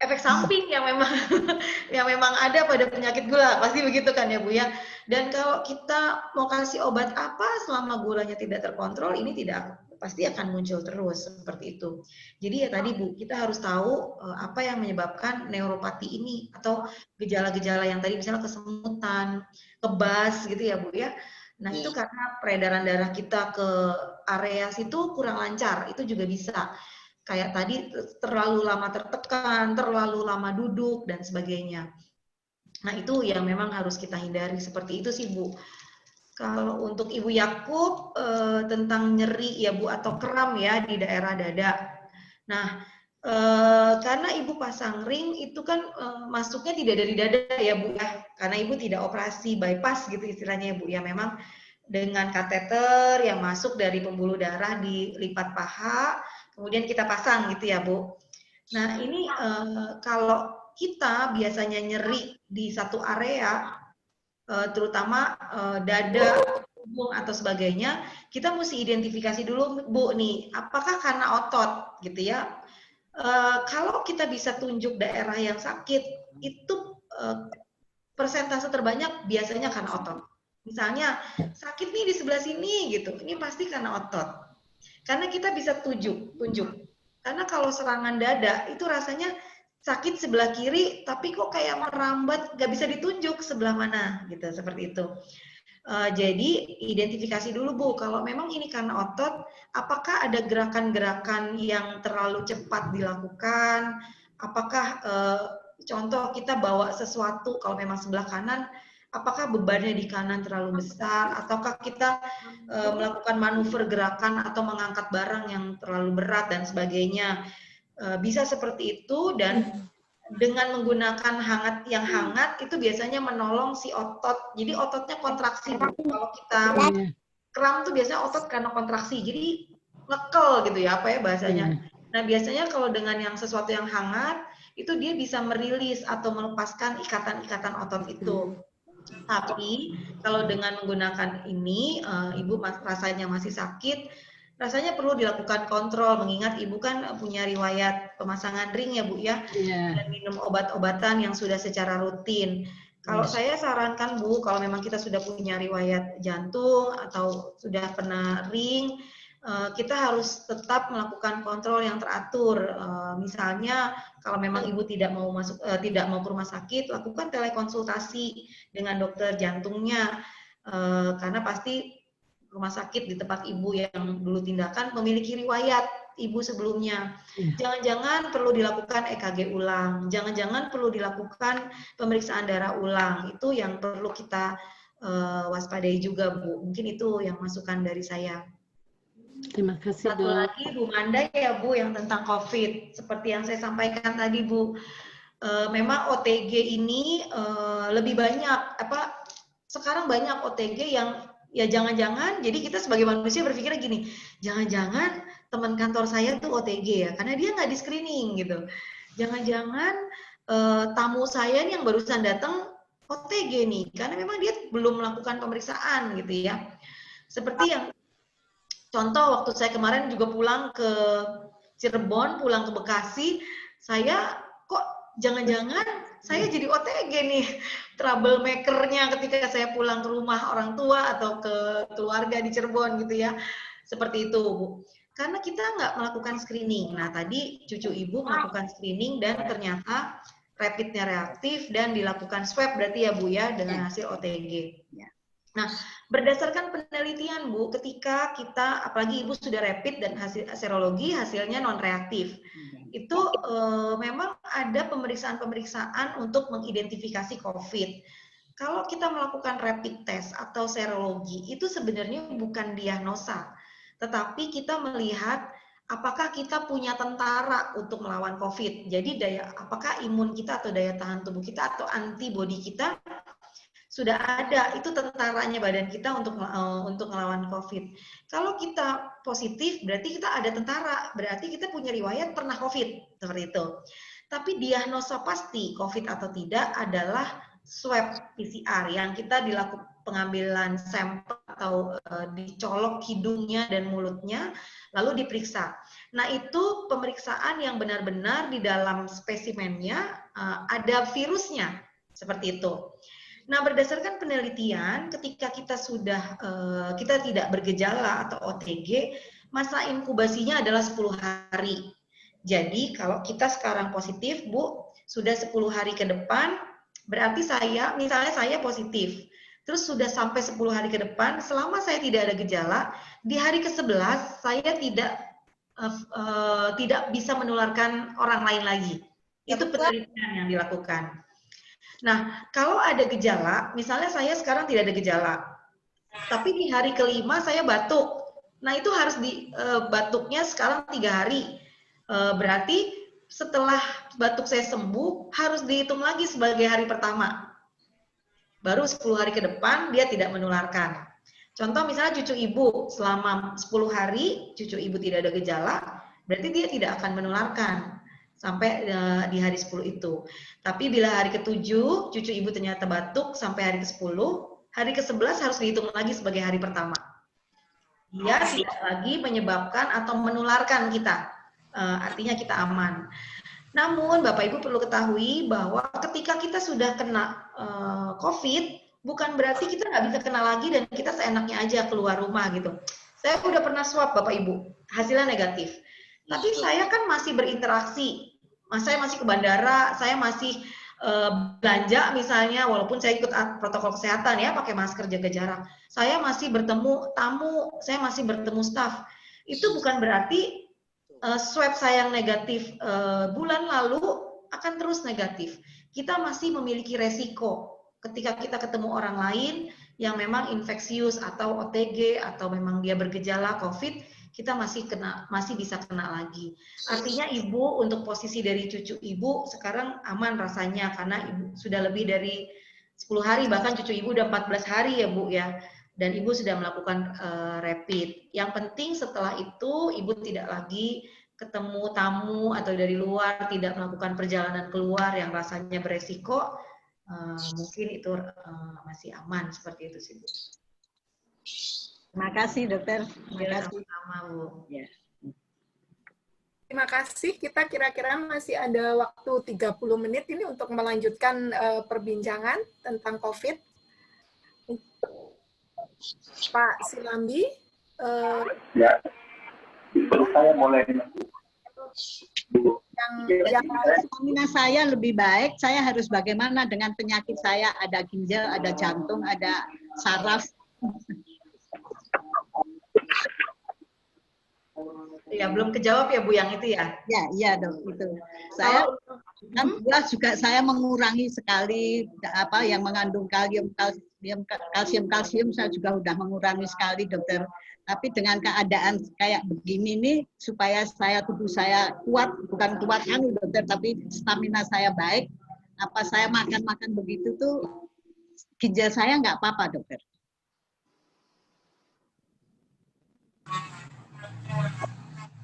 efek samping yang memang ada pada penyakit gula, pasti begitu kan ya Bu ya. Dan kalau kita mau kasih obat apa selama gulanya tidak terkontrol, ini tidak pasti akan muncul terus seperti itu. Jadi ya tadi Bu, kita harus tahu apa yang menyebabkan neuropati ini atau gejala-gejala yang tadi misalnya kesemutan, kebas gitu ya Bu ya. Nah itu karena peredaran darah kita ke area situ kurang lancar, itu juga bisa. Kayak tadi terlalu lama tertekan, terlalu lama duduk dan sebagainya. Nah itu yang memang harus kita hindari, seperti itu sih Bu. Kalau untuk Ibu Yakub tentang nyeri ya Bu atau kram ya di daerah dada. Nah karena Ibu pasang ring itu kan masuknya tidak dari dada ya Bu ya, karena Ibu tidak operasi bypass gitu istilahnya ya Bu ya, memang dengan kateter yang masuk dari pembuluh darah di lipat paha, kemudian kita pasang gitu ya Bu. Nah ini kalau kita biasanya nyeri di satu area, terutama dada, punggung atau sebagainya, kita mesti identifikasi dulu Bu nih, apakah karena otot gitu ya. Kalau kita bisa tunjuk daerah yang sakit, itu persentase terbanyak biasanya karena otot. Misalnya sakit nih di sebelah sini gitu, ini pasti karena otot. Karena kita bisa tunjuk. Karena kalau serangan dada itu rasanya sakit sebelah kiri, tapi kok kayak merambat, nggak bisa ditunjuk sebelah mana, gitu, seperti itu. Jadi identifikasi dulu Bu, kalau memang ini karena otot, apakah ada gerakan-gerakan yang terlalu cepat dilakukan? Apakah contoh kita bawa sesuatu, kalau memang sebelah kanan, apakah bebannya di kanan terlalu besar? Ataukah kita melakukan manuver gerakan atau mengangkat barang yang terlalu berat dan sebagainya? Bisa seperti itu, dan dengan menggunakan yang hangat itu biasanya menolong si otot. Jadi ototnya kontraksi. Kalau kita kram tuh biasanya otot karena kontraksi. Jadi ngekel gitu ya, apa ya bahasanya. Nah biasanya kalau dengan yang sesuatu yang hangat itu dia bisa merilis atau melepaskan ikatan-ikatan otot itu. Tapi kalau dengan menggunakan ini, Ibu rasanya masih sakit, rasanya perlu dilakukan kontrol, mengingat Ibu kan punya riwayat pemasangan ring ya Bu ya, dan minum obat-obatan yang sudah secara rutin. Kalau saya sarankan Bu, kalau memang kita sudah punya riwayat jantung atau sudah pernah ring, kita harus tetap melakukan kontrol yang teratur. Misalnya kalau memang Ibu tidak mau ke rumah sakit, lakukan telekonsultasi dengan dokter jantungnya, karena pasti rumah sakit di tempat Ibu yang dulu tindakan memiliki riwayat Ibu sebelumnya. Jangan-jangan perlu dilakukan EKG ulang, jangan-jangan perlu dilakukan pemeriksaan darah ulang. Itu yang perlu kita waspadai juga Bu. Mungkin itu yang masukan dari saya. Terima kasih, Satu Dok. lagi Bu Manda ya Bu, yang tentang COVID. Seperti yang saya sampaikan tadi Bu, memang OTG ini lebih banyak, sekarang banyak OTG yang ya jangan-jangan, jadi kita sebagai manusia berpikirnya gini, jangan-jangan teman kantor saya tuh OTG ya, karena dia nggak di screening gitu. Jangan-jangan tamu saya yang barusan datang OTG nih, karena memang dia belum melakukan pemeriksaan gitu ya. Seperti yang contoh waktu saya kemarin juga pulang ke Cirebon, pulang ke Bekasi, saya kok jangan-jangan saya jadi OTG nih, troublemaker-nya ketika saya pulang ke rumah orang tua atau ke keluarga di Cirebon gitu ya. Seperti itu Bu. Karena kita nggak melakukan screening. Nah tadi cucu Ibu melakukan screening dan ternyata rapidnya reaktif dan dilakukan swab berarti ya Bu ya dengan hasil OTG. Nah, berdasarkan penelitian Bu, ketika kita, apalagi Ibu sudah rapid dan hasil serologi hasilnya non-reaktif, itu memang ada pemeriksaan-pemeriksaan untuk mengidentifikasi COVID. Kalau kita melakukan rapid test atau serologi, itu sebenarnya bukan diagnosa, tetapi kita melihat apakah kita punya tentara untuk melawan COVID. Jadi apakah imun kita atau daya tahan tubuh kita atau antibodi kita sudah ada, itu tentaranya badan kita untuk melawan COVID. Kalau kita positif, berarti kita ada tentara, berarti kita punya riwayat pernah COVID, seperti itu. Tapi diagnosa pasti COVID atau tidak adalah swab PCR yang kita dilakukan pengambilan sampel atau dicolok hidungnya dan mulutnya, lalu diperiksa. Nah itu pemeriksaan yang benar-benar di dalam spesimennya ada virusnya, seperti itu. Nah, berdasarkan penelitian, ketika kita sudah kita tidak bergejala atau OTG, masa inkubasinya adalah 10 hari. Jadi kalau kita sekarang positif, Bu, sudah 10 hari ke depan, berarti misalnya saya positif, terus sudah sampai 10 hari ke depan, selama saya tidak ada gejala, di hari ke-11 saya tidak bisa menularkan orang lain lagi. Itu penelitian yang dilakukan. Nah, kalau ada gejala, misalnya saya sekarang tidak ada gejala, tapi di hari kelima saya batuk. Nah, itu harus batuknya sekarang 3 hari. Berarti setelah batuk saya sembuh, harus dihitung lagi sebagai hari pertama. Baru 10 hari ke depan, dia tidak menularkan. Contoh misalnya cucu ibu, selama 10 hari, cucu ibu tidak ada gejala, berarti dia tidak akan menularkan sampai di hari 10 itu. Tapi bila hari ke-7, cucu ibu ternyata batuk sampai hari ke-10, hari ke-11 harus dihitung lagi sebagai hari pertama. Dia tidak lagi menyebabkan atau menularkan kita. Artinya kita aman. Namun Bapak Ibu perlu ketahui bahwa ketika kita sudah kena COVID, bukan berarti kita nggak bisa kena lagi dan kita seenaknya aja keluar rumah gitu. Saya udah pernah swab Bapak Ibu, hasilnya negatif. Tapi saya kan masih berinteraksi. Saya masih ke bandara, saya masih belanja misalnya, walaupun saya ikut protokol kesehatan ya, pakai masker, jaga jarak. Saya masih bertemu tamu, saya masih bertemu staf. Itu bukan berarti swab saya yang negatif bulan lalu akan terus negatif. Kita masih memiliki resiko ketika kita ketemu orang lain yang memang infeksius atau OTG atau memang dia bergejala COVID, kita masih bisa kena lagi. Artinya ibu untuk posisi dari cucu ibu sekarang aman rasanya karena ibu sudah lebih dari 10 hari, bahkan cucu ibu udah 14 hari ya Bu ya. Dan ibu sudah melakukan rapid. Yang penting setelah itu ibu tidak lagi ketemu tamu atau dari luar, tidak melakukan perjalanan keluar yang rasanya beresiko, mungkin itu masih aman seperti itu sih Bu. Terima kasih dokter. Terima kasih. Sama Bu. Ya. Terima kasih. Kita kira-kira masih ada waktu 30 menit ini untuk melanjutkan perbincangan tentang COVID. Pak Silambi. Ya, saya mulai. Yang Stamina saya lebih baik, saya harus bagaimana dengan penyakit saya, ada ginjal, ada jantung, ada saraf. Ya, belum kejawab ya Bu yang itu ya? Ya, iya dok, itu. Saya kan juga saya mengurangi sekali apa yang mengandung kalsium saya juga udah mengurangi sekali dokter. Tapi dengan keadaan kayak begini nih supaya tubuh saya kuat, bukan kuat dokter, tapi stamina saya baik. Apa saya makan begitu tuh ginjal saya nggak apa-apa dokter.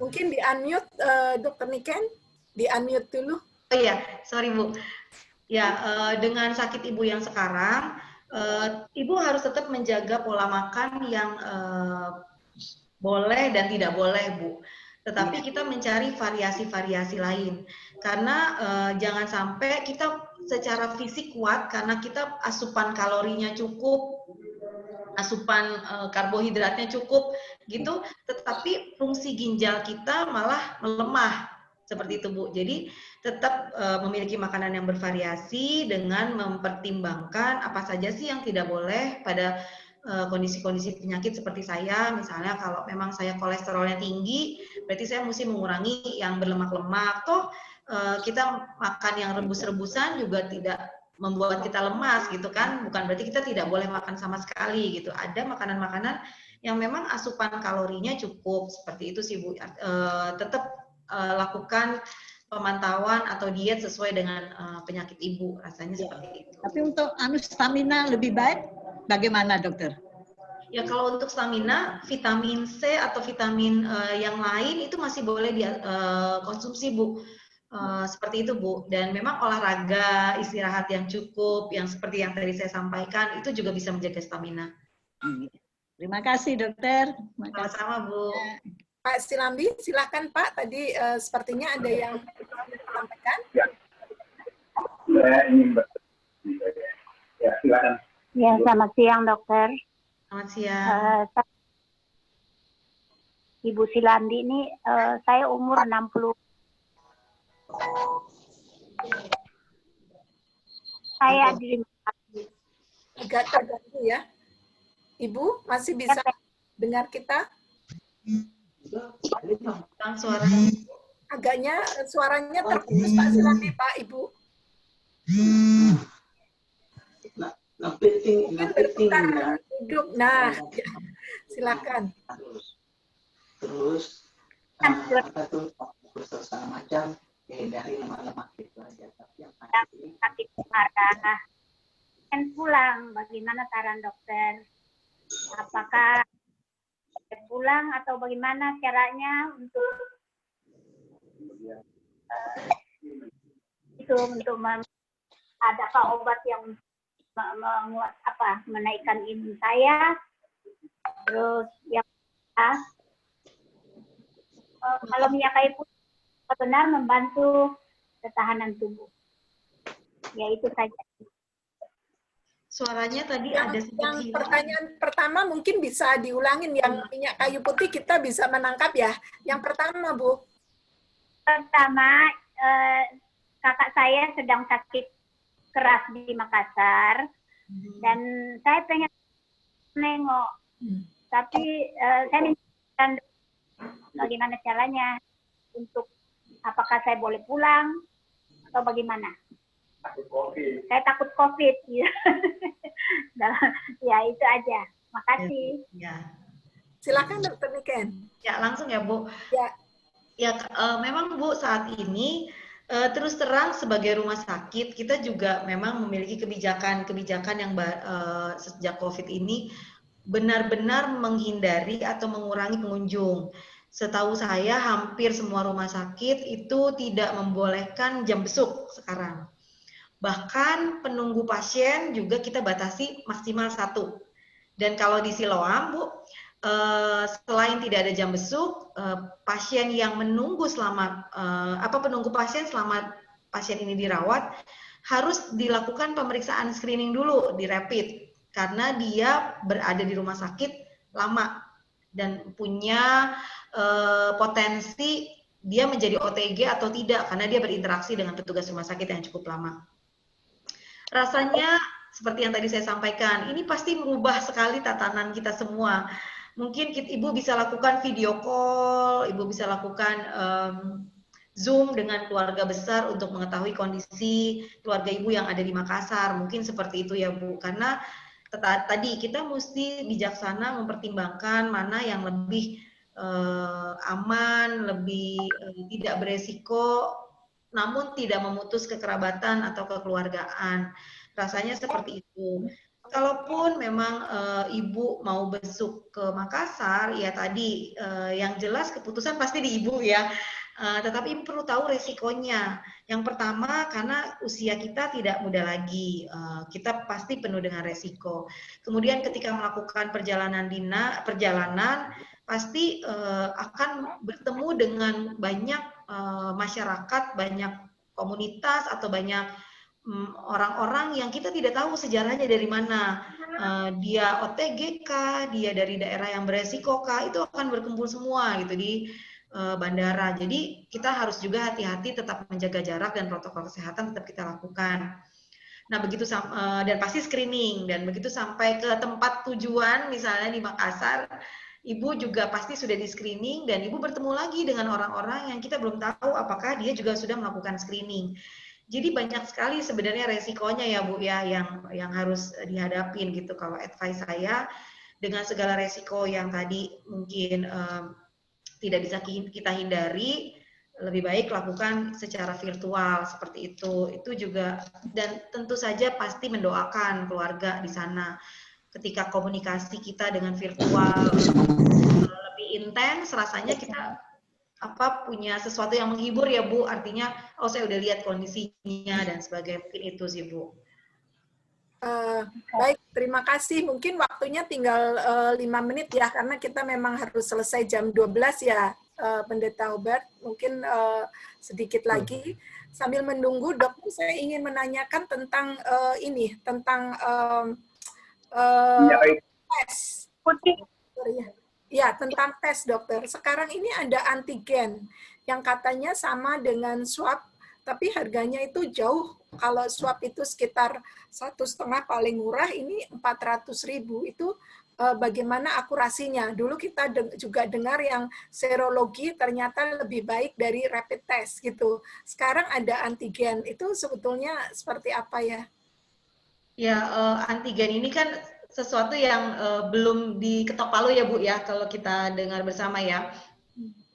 mungkin di-unmute Dr. Niken, di-unmute dulu. Oh iya, sorry Bu. Ya, dengan sakit ibu yang sekarang, ibu harus tetap menjaga pola makan yang boleh dan tidak boleh Bu. Tetapi kita mencari variasi-variasi lain. Karena jangan sampai kita secara fisik kuat karena kita asupan kalorinya cukup, asupan karbohidratnya cukup gitu, tetapi fungsi ginjal kita malah melemah seperti itu Bu. Jadi tetap memiliki makanan yang bervariasi dengan mempertimbangkan apa saja sih yang tidak boleh pada kondisi-kondisi penyakit seperti saya. Misalnya kalau memang saya kolesterolnya tinggi, berarti saya mesti mengurangi yang berlemak-lemak. Toh kita makan yang rebus-rebusan juga tidak membuat kita lemas gitu kan, bukan berarti kita tidak boleh makan sama sekali gitu. Ada makanan-makanan yang memang asupan kalorinya cukup, seperti itu sih Bu. Tetap lakukan pemantauan atau diet sesuai dengan penyakit ibu, rasanya seperti itu. Tapi untuk stamina lebih baik bagaimana dokter? Ya kalau untuk stamina, vitamin C atau vitamin yang lain itu masih boleh dikonsumsi Bu. Seperti itu Bu, dan memang olahraga, istirahat yang cukup, yang seperti yang tadi saya sampaikan, itu juga bisa menjaga stamina. Terima kasih dokter. Sama-sama Bu. Pak Silambi, silakan Pak, tadi sepertinya ada yang disampaikan. Ya, saya ingin ya silakan. Ya, selamat siang dokter. Selamat siang. Ibu Silandi ini, saya umur 60. Saya di Agak terganggu ya. Ibu masih bisa dengar kita? Agaknya suaranya terputus Pak Silandi, Pak, Ibu. Mungkin berputar hidup. Nah, silakan. Terus apa tuh segala macam dari lemak-lemak itu aja. Tapi yang pasti sakit marah dan pulang. Bagaimana saran dokter? Apakah pulang atau bagaimana caranya untuk itu untuk adakah obat yang menguat menaikkan imun saya? Terus yang kalau minyak kayu putih benar membantu ketahanan tubuh. Ya itu saja. Suaranya tadi yang ada sedikit hilang. Pertanyaan pertama mungkin bisa diulangin, yang minyak kayu putih kita bisa menangkap ya. Yang pertama, Bu. Pertama, kakak saya sedang sakit keras di Makassar dan saya pengen nengok, tapi saya minta bagaimana caranya untuk apakah saya boleh pulang atau bagaimana? Saya takut COVID. Ya itu aja. Makasih. Ya. Silakan Dr. Niken. Ya langsung ya Bu. Ya. Ya memang Bu saat ini terus terang sebagai rumah sakit kita juga memang memiliki kebijakan yang sejak COVID ini benar-benar menghindari atau mengurangi pengunjung. Setahu saya hampir semua rumah sakit itu tidak membolehkan jam besuk sekarang. Bahkan penunggu pasien juga kita batasi maksimal 1. Dan kalau di Siloam, Bu, selain tidak ada jam besuk, pasien yang menunggu penunggu pasien selama pasien ini dirawat harus dilakukan pemeriksaan screening dulu di rapid karena dia berada di rumah sakit lama dan punya potensi dia menjadi OTG atau tidak karena dia berinteraksi dengan petugas rumah sakit yang cukup lama. Rasanya seperti yang tadi saya sampaikan, ini pasti merubah sekali tatanan kita semua. Mungkin Ibu bisa lakukan video call, Ibu bisa lakukan Zoom dengan keluarga besar untuk mengetahui kondisi keluarga Ibu yang ada di Makassar. Mungkin seperti itu ya Bu, karena tadi kita mesti bijaksana mempertimbangkan mana yang lebih aman, lebih tidak beresiko, namun tidak memutus kekerabatan atau kekeluargaan. Rasanya seperti itu. Kalaupun memang Ibu mau besuk ke Makassar, ya tadi yang jelas keputusan pasti di Ibu ya. Tetapi Ibu perlu tahu resikonya. Yang pertama karena usia kita tidak muda lagi, kita pasti penuh dengan resiko. Kemudian ketika melakukan perjalanan pasti akan bertemu dengan banyak masyarakat, banyak komunitas atau banyak orang-orang yang kita tidak tahu sejarahnya dari mana. Dia OTG kah, dia dari daerah yang beresiko kah, itu akan berkumpul semua gitu di bandara. Jadi kita harus juga hati-hati tetap menjaga jarak dan protokol kesehatan tetap kita lakukan. Nah, begitu dan pasti screening, dan begitu sampai ke tempat tujuan misalnya di Makassar, Ibu juga pasti sudah di screening dan Ibu bertemu lagi dengan orang-orang yang kita belum tahu apakah dia juga sudah melakukan screening. Jadi banyak sekali sebenarnya resikonya ya Bu ya yang harus dihadapin gitu. Kalau advice saya dengan segala resiko yang tadi mungkin tidak bisa kita hindari, lebih baik lakukan secara virtual seperti itu. Itu juga, dan tentu saja pasti mendoakan keluarga di sana. Ketika komunikasi kita dengan virtual lebih intens, rasanya kita punya sesuatu yang menghibur ya Bu. Artinya, oh saya udah lihat kondisinya dan sebagainya. Mungkin itu sih Bu. Baik, terima kasih. Mungkin waktunya tinggal 5 menit ya, karena kita memang harus selesai jam 12 ya, Pendeta Hubert. Mungkin sedikit lagi. Sambil menunggu, Dokter, saya ingin menanyakan tentang tentang tes. Ya, tentang tes dokter. Sekarang ini ada antigen yang katanya sama dengan swab, tapi harganya itu jauh. Kalau swab itu sekitar 1,5 paling murah, ini 400.000. Itu bagaimana akurasinya? Dulu kita juga dengar yang serologi ternyata lebih baik dari rapid test gitu. Sekarang ada antigen. Itu sebetulnya seperti apa ya? Ya, antigen ini kan sesuatu yang belum diketok palu ya Bu ya, kalau kita dengar bersama ya.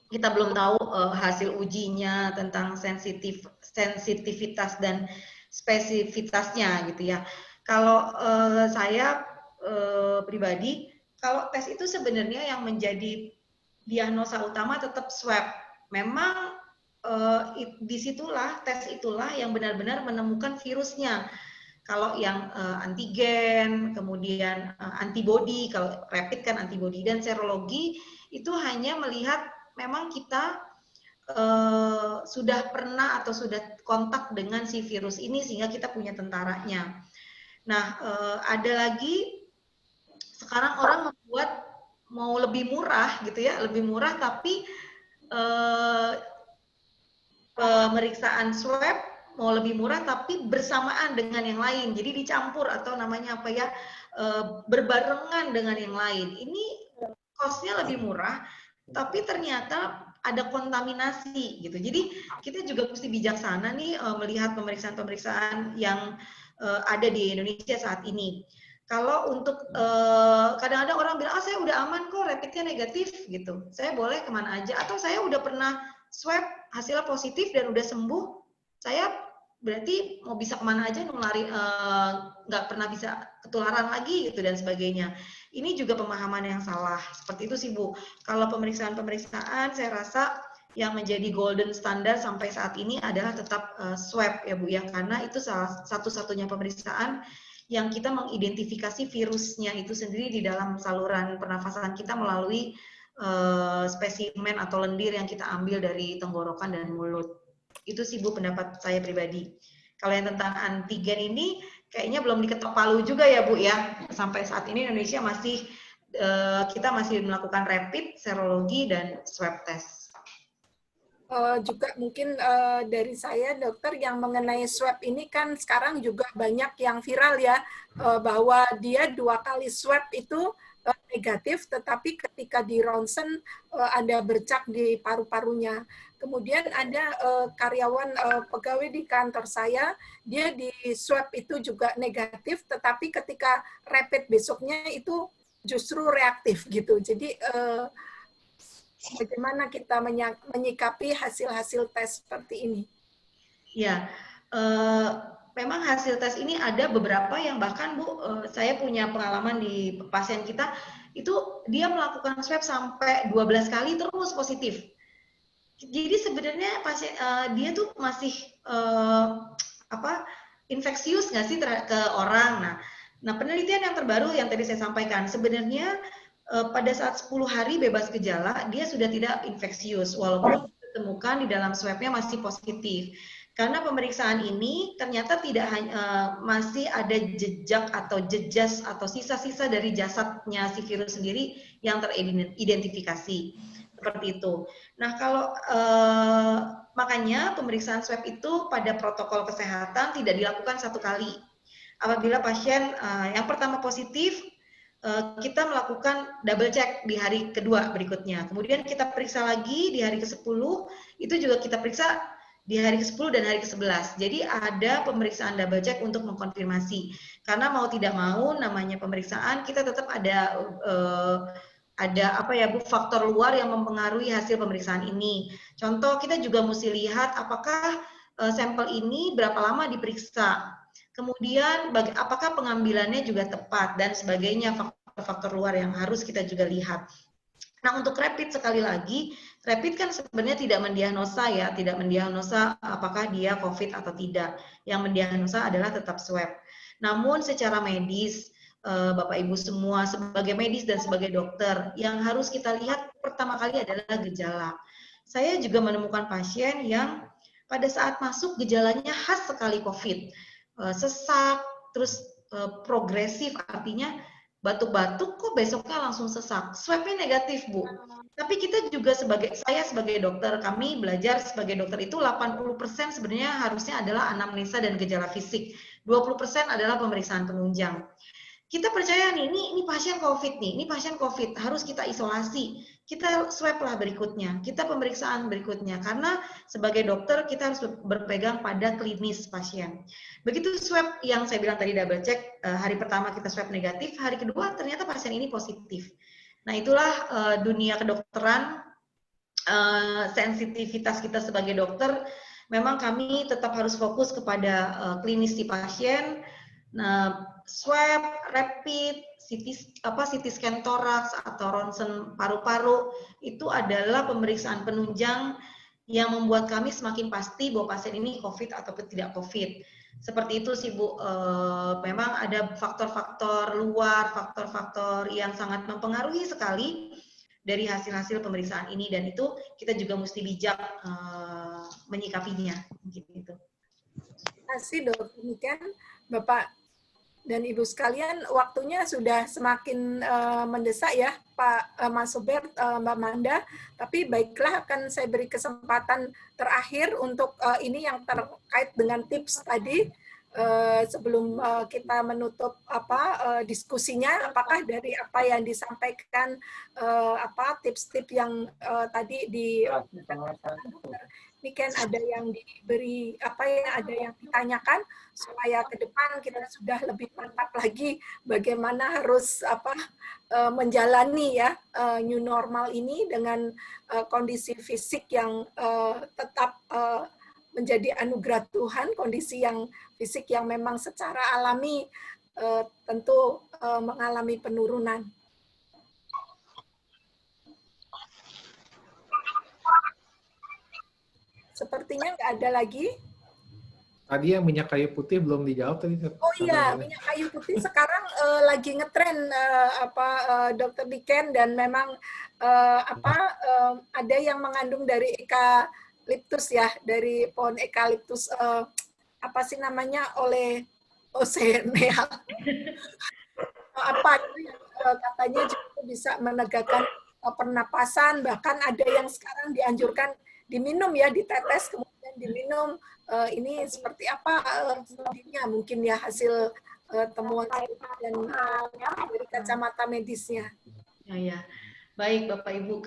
Kita belum tahu hasil ujinya tentang sensitivitas dan spesifitasnya gitu ya. Kalau saya pribadi, kalau tes itu sebenarnya yang menjadi diagnosa utama tetap swab. Memang disitulah, tes itulah yang benar-benar menemukan virusnya. Kalau yang antigen, kemudian antibody, kalau rapid kan antibody, dan serologi itu hanya melihat memang kita sudah pernah atau sudah kontak dengan si virus ini sehingga kita punya tentaranya. Nah, ada lagi sekarang orang membuat mau lebih murah gitu ya, lebih murah tapi pemeriksaan swab mau lebih murah tapi bersamaan dengan yang lain, jadi dicampur atau namanya apa ya, berbarengan dengan yang lain. Ini cost-nya lebih murah, tapi ternyata ada kontaminasi gitu. Jadi kita juga mesti bijaksana nih melihat pemeriksaan-pemeriksaan yang ada di Indonesia saat ini. Kalau untuk kadang-kadang orang bilang, saya udah aman kok, rapidnya negatif gitu, saya boleh kemana aja, atau saya udah pernah swab hasilnya positif dan udah sembuh, saya berarti mau bisa kemana aja nulari, nggak pernah bisa ketularan lagi gitu dan sebagainya. Ini juga pemahaman yang salah. Seperti itu sih Bu. Kalau pemeriksaan-pemeriksaan saya rasa yang menjadi golden standard sampai saat ini adalah tetap swab ya Bu ya, karena itu salah satu-satunya pemeriksaan yang kita mengidentifikasi virusnya itu sendiri di dalam saluran pernafasan kita melalui spesimen atau lendir yang kita ambil dari tenggorokan dan mulut. Itu sih Bu pendapat saya pribadi. Kalau yang tentang antigen ini kayaknya belum diketok palu juga ya Bu ya. Sampai saat ini Indonesia masih kita masih melakukan rapid, serologi dan swab test. Juga mungkin dari saya dokter yang mengenai swab ini kan sekarang juga banyak yang viral ya, bahwa dia 2 kali swab itu negatif, tetapi ketika di ronsen ada bercak di paru-parunya. Kemudian ada karyawan pegawai di kantor saya, dia di swab itu juga negatif, tetapi ketika rapid besoknya itu justru reaktif gitu. Jadi bagaimana kita menyikapi hasil-hasil tes seperti ini? Ya, memang hasil tes ini ada beberapa yang bahkan Bu, saya punya pengalaman di pasien kita, itu dia melakukan swab sampai 12 kali terus positif. Jadi sebenarnya pasien dia tuh masih infeksius nggak sih ke orang. Nah, penelitian yang terbaru yang tadi saya sampaikan, sebenarnya pada saat 10 hari bebas gejala, dia sudah tidak infeksius, walaupun ditemukan di dalam swabnya masih positif. Karena pemeriksaan ini ternyata tidak hanya masih ada jejak atau jejas atau sisa-sisa dari jasadnya si virus sendiri yang teridentifikasi. Seperti itu. Nah, kalau makanya pemeriksaan swab itu pada protokol kesehatan tidak dilakukan 1 kali. Apabila pasien yang pertama positif, kita melakukan double check di hari kedua berikutnya. Kemudian kita periksa lagi di hari ke-10, itu juga kita periksa di hari ke-10 dan hari ke-11. Jadi ada pemeriksaan double check untuk mengkonfirmasi. Karena mau tidak mau namanya pemeriksaan, kita tetap ada faktor luar yang mempengaruhi hasil pemeriksaan ini. Contoh, kita juga mesti lihat apakah sampel ini berapa lama diperiksa. Kemudian apakah pengambilannya juga tepat dan sebagainya, faktor-faktor luar yang harus kita juga lihat. Nah, untuk rapid sekali lagi, rapid kan sebenarnya tidak mendiagnosa ya, tidak mendiagnosa apakah dia COVID atau tidak. Yang mendiagnosa adalah tetap swab. Namun secara medis, Bapak Ibu semua sebagai medis dan sebagai dokter, yang harus kita lihat pertama kali adalah gejala. Saya juga menemukan pasien yang pada saat masuk gejalanya khas sekali COVID. Sesak, terus progresif, artinya batuk-batuk kok besoknya langsung sesak. Swabnya negatif, Bu. Tapi kita juga saya sebagai dokter, kami belajar sebagai dokter itu 80% sebenarnya harusnya adalah anamnesa dan gejala fisik. 20% adalah pemeriksaan penunjang. Kita percaya nih, ini pasien COVID nih, ini pasien COVID, harus kita isolasi. Kita swab lah berikutnya, kita pemeriksaan berikutnya. Karena sebagai dokter kita harus berpegang pada klinis pasien. Begitu swab yang saya bilang tadi double check, hari pertama kita swab negatif, hari kedua ternyata pasien ini positif. Nah itulah dunia kedokteran, sensitivitas kita sebagai dokter. Memang kami tetap harus fokus kepada klinis si pasien. Nah, swab, rapid, CT scan toraks atau ronsen paru-paru itu adalah pemeriksaan penunjang yang membuat kami semakin pasti bahwa pasien ini COVID atau tidak COVID. Seperti itu sih Bu, memang ada faktor-faktor luar, faktor-faktor yang sangat mempengaruhi sekali dari hasil-hasil pemeriksaan ini, dan itu kita juga mesti bijak menyikapinya. Gitu. Terima kasih Dok. Demikian Bapak dan Ibu sekalian, waktunya sudah semakin mendesak ya Pak Mas Hubert, Mbak Manda. Tapi baiklah, akan saya beri kesempatan terakhir untuk ini yang terkait dengan tips tadi. Sebelum kita menutup diskusinya, apakah dari apa yang disampaikan tips-tips yang tadi demikian ada yang diberi ada yang ditanyakan supaya ke depan kita sudah lebih mantap lagi bagaimana harus menjalani ya new normal ini dengan kondisi fisik yang tetap menjadi anugerah Tuhan, kondisi yang fisik yang memang secara alami tentu mengalami penurunan. Sepertinya nggak ada lagi. Tadi yang minyak kayu putih belum dijawab tadi. Oh iya, minyak kayu putih sekarang lagi ngetren Dr. Diken, dan memang ada yang mengandung dari eukaliptus ya, dari pohon eukaliptus Oleosenea. Itu yang katanya juga bisa menegakkan pernapasan, bahkan ada yang sekarang dianjurkan diminum ya, ditetes kemudian diminum. Ini seperti apa selanjutnya mungkin ya hasil temuan dan dari kacamata medisnya. Ya. Baik Bapak Ibu,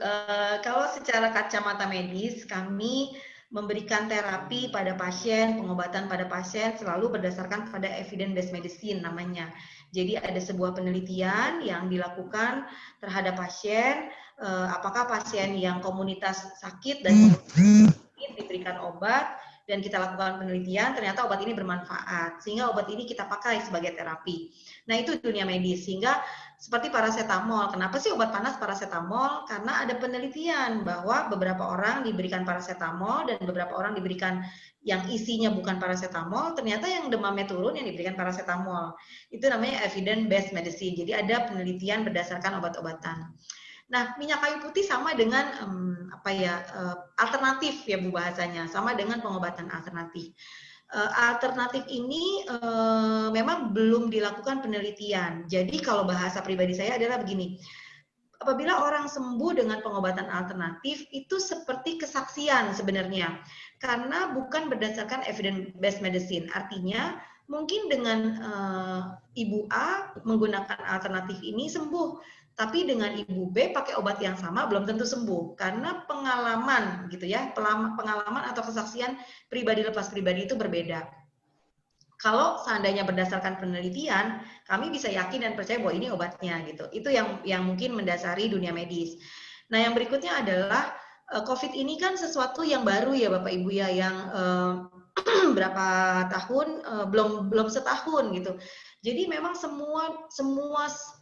kalau secara kacamata medis kami memberikan terapi pada pasien, pengobatan pada pasien selalu berdasarkan pada evidence based medicine namanya. Jadi ada sebuah penelitian yang dilakukan terhadap pasien, apakah pasien yang komunitas sakit dan diberikan obat, dan kita lakukan penelitian, ternyata obat ini bermanfaat, sehingga obat ini kita pakai sebagai terapi. Nah itu dunia medis, sehingga seperti paracetamol. Kenapa sih obat panas paracetamol? Karena ada penelitian bahwa beberapa orang diberikan paracetamol dan beberapa orang diberikan yang isinya bukan paracetamol, ternyata yang demamnya turun yang diberikan paracetamol. Itu namanya evidence based medicine. Jadi ada penelitian berdasarkan obat-obatan. Nah, minyak kayu putih sama dengan alternatif ya Bu bahasanya, sama dengan pengobatan alternatif. Alternatif ini memang belum dilakukan penelitian. Jadi kalau bahasa pribadi saya adalah begini, apabila orang sembuh dengan pengobatan alternatif itu seperti kesaksian sebenarnya, karena bukan berdasarkan evidence based medicine. Artinya mungkin dengan Ibu A menggunakan alternatif ini sembuh, tapi dengan Ibu B pakai obat yang sama belum tentu sembuh, karena pengalaman gitu ya, pengalaman atau kesaksian pribadi lepas pribadi itu berbeda. Kalau seandainya berdasarkan penelitian, kami bisa yakin dan percaya bahwa ini obatnya gitu. Itu yang mungkin mendasari dunia medis. Nah, yang berikutnya adalah COVID ini kan sesuatu yang baru ya Bapak Ibu ya, yang berapa tahun, belum setahun gitu. Jadi memang semua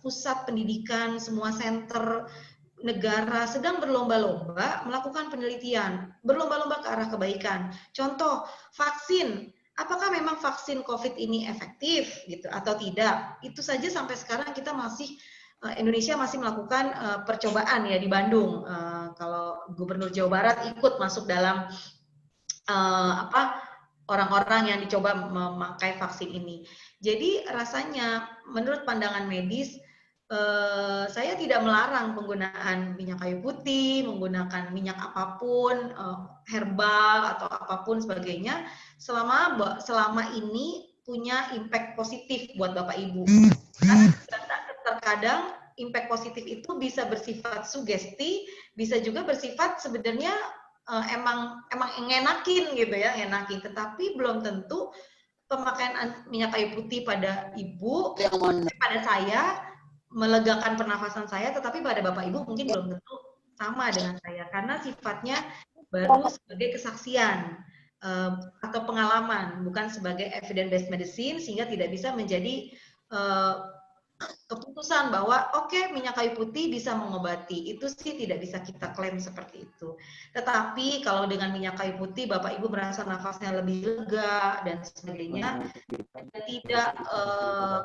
pusat pendidikan, semua center negara sedang berlomba-lomba melakukan penelitian, berlomba-lomba ke arah kebaikan. Contoh, vaksin. Apakah memang vaksin COVID ini efektif gitu atau tidak? Itu saja sampai sekarang kita Indonesia masih melakukan percobaan ya di Bandung. Kalau Gubernur Jawa Barat ikut masuk dalam orang-orang yang dicoba memakai vaksin ini. Jadi rasanya menurut pandangan medis saya tidak melarang penggunaan minyak kayu putih, menggunakan minyak apapun, herbal atau apapun sebagainya, selama ini punya impact positif buat Bapak Ibu. Karena terkadang impact positif itu bisa bersifat sugesti, bisa juga bersifat sebenarnya emang ngenakin gitu ya, ngenakin. Tetapi belum tentu pemakaian minyak kayu putih pada ibu, pada saya melegakan pernafasan saya, tetapi pada Bapak Ibu mungkin belum tentu sama dengan saya karena sifatnya baru sebagai kesaksian atau pengalaman, bukan sebagai evidence based medicine, sehingga tidak bisa menjadi keputusan bahwa oke, minyak kayu putih bisa mengobati. Itu sih tidak bisa kita klaim seperti itu. Tetapi kalau dengan minyak kayu putih Bapak Ibu merasa nafasnya lebih lega dan sebagainya, tidak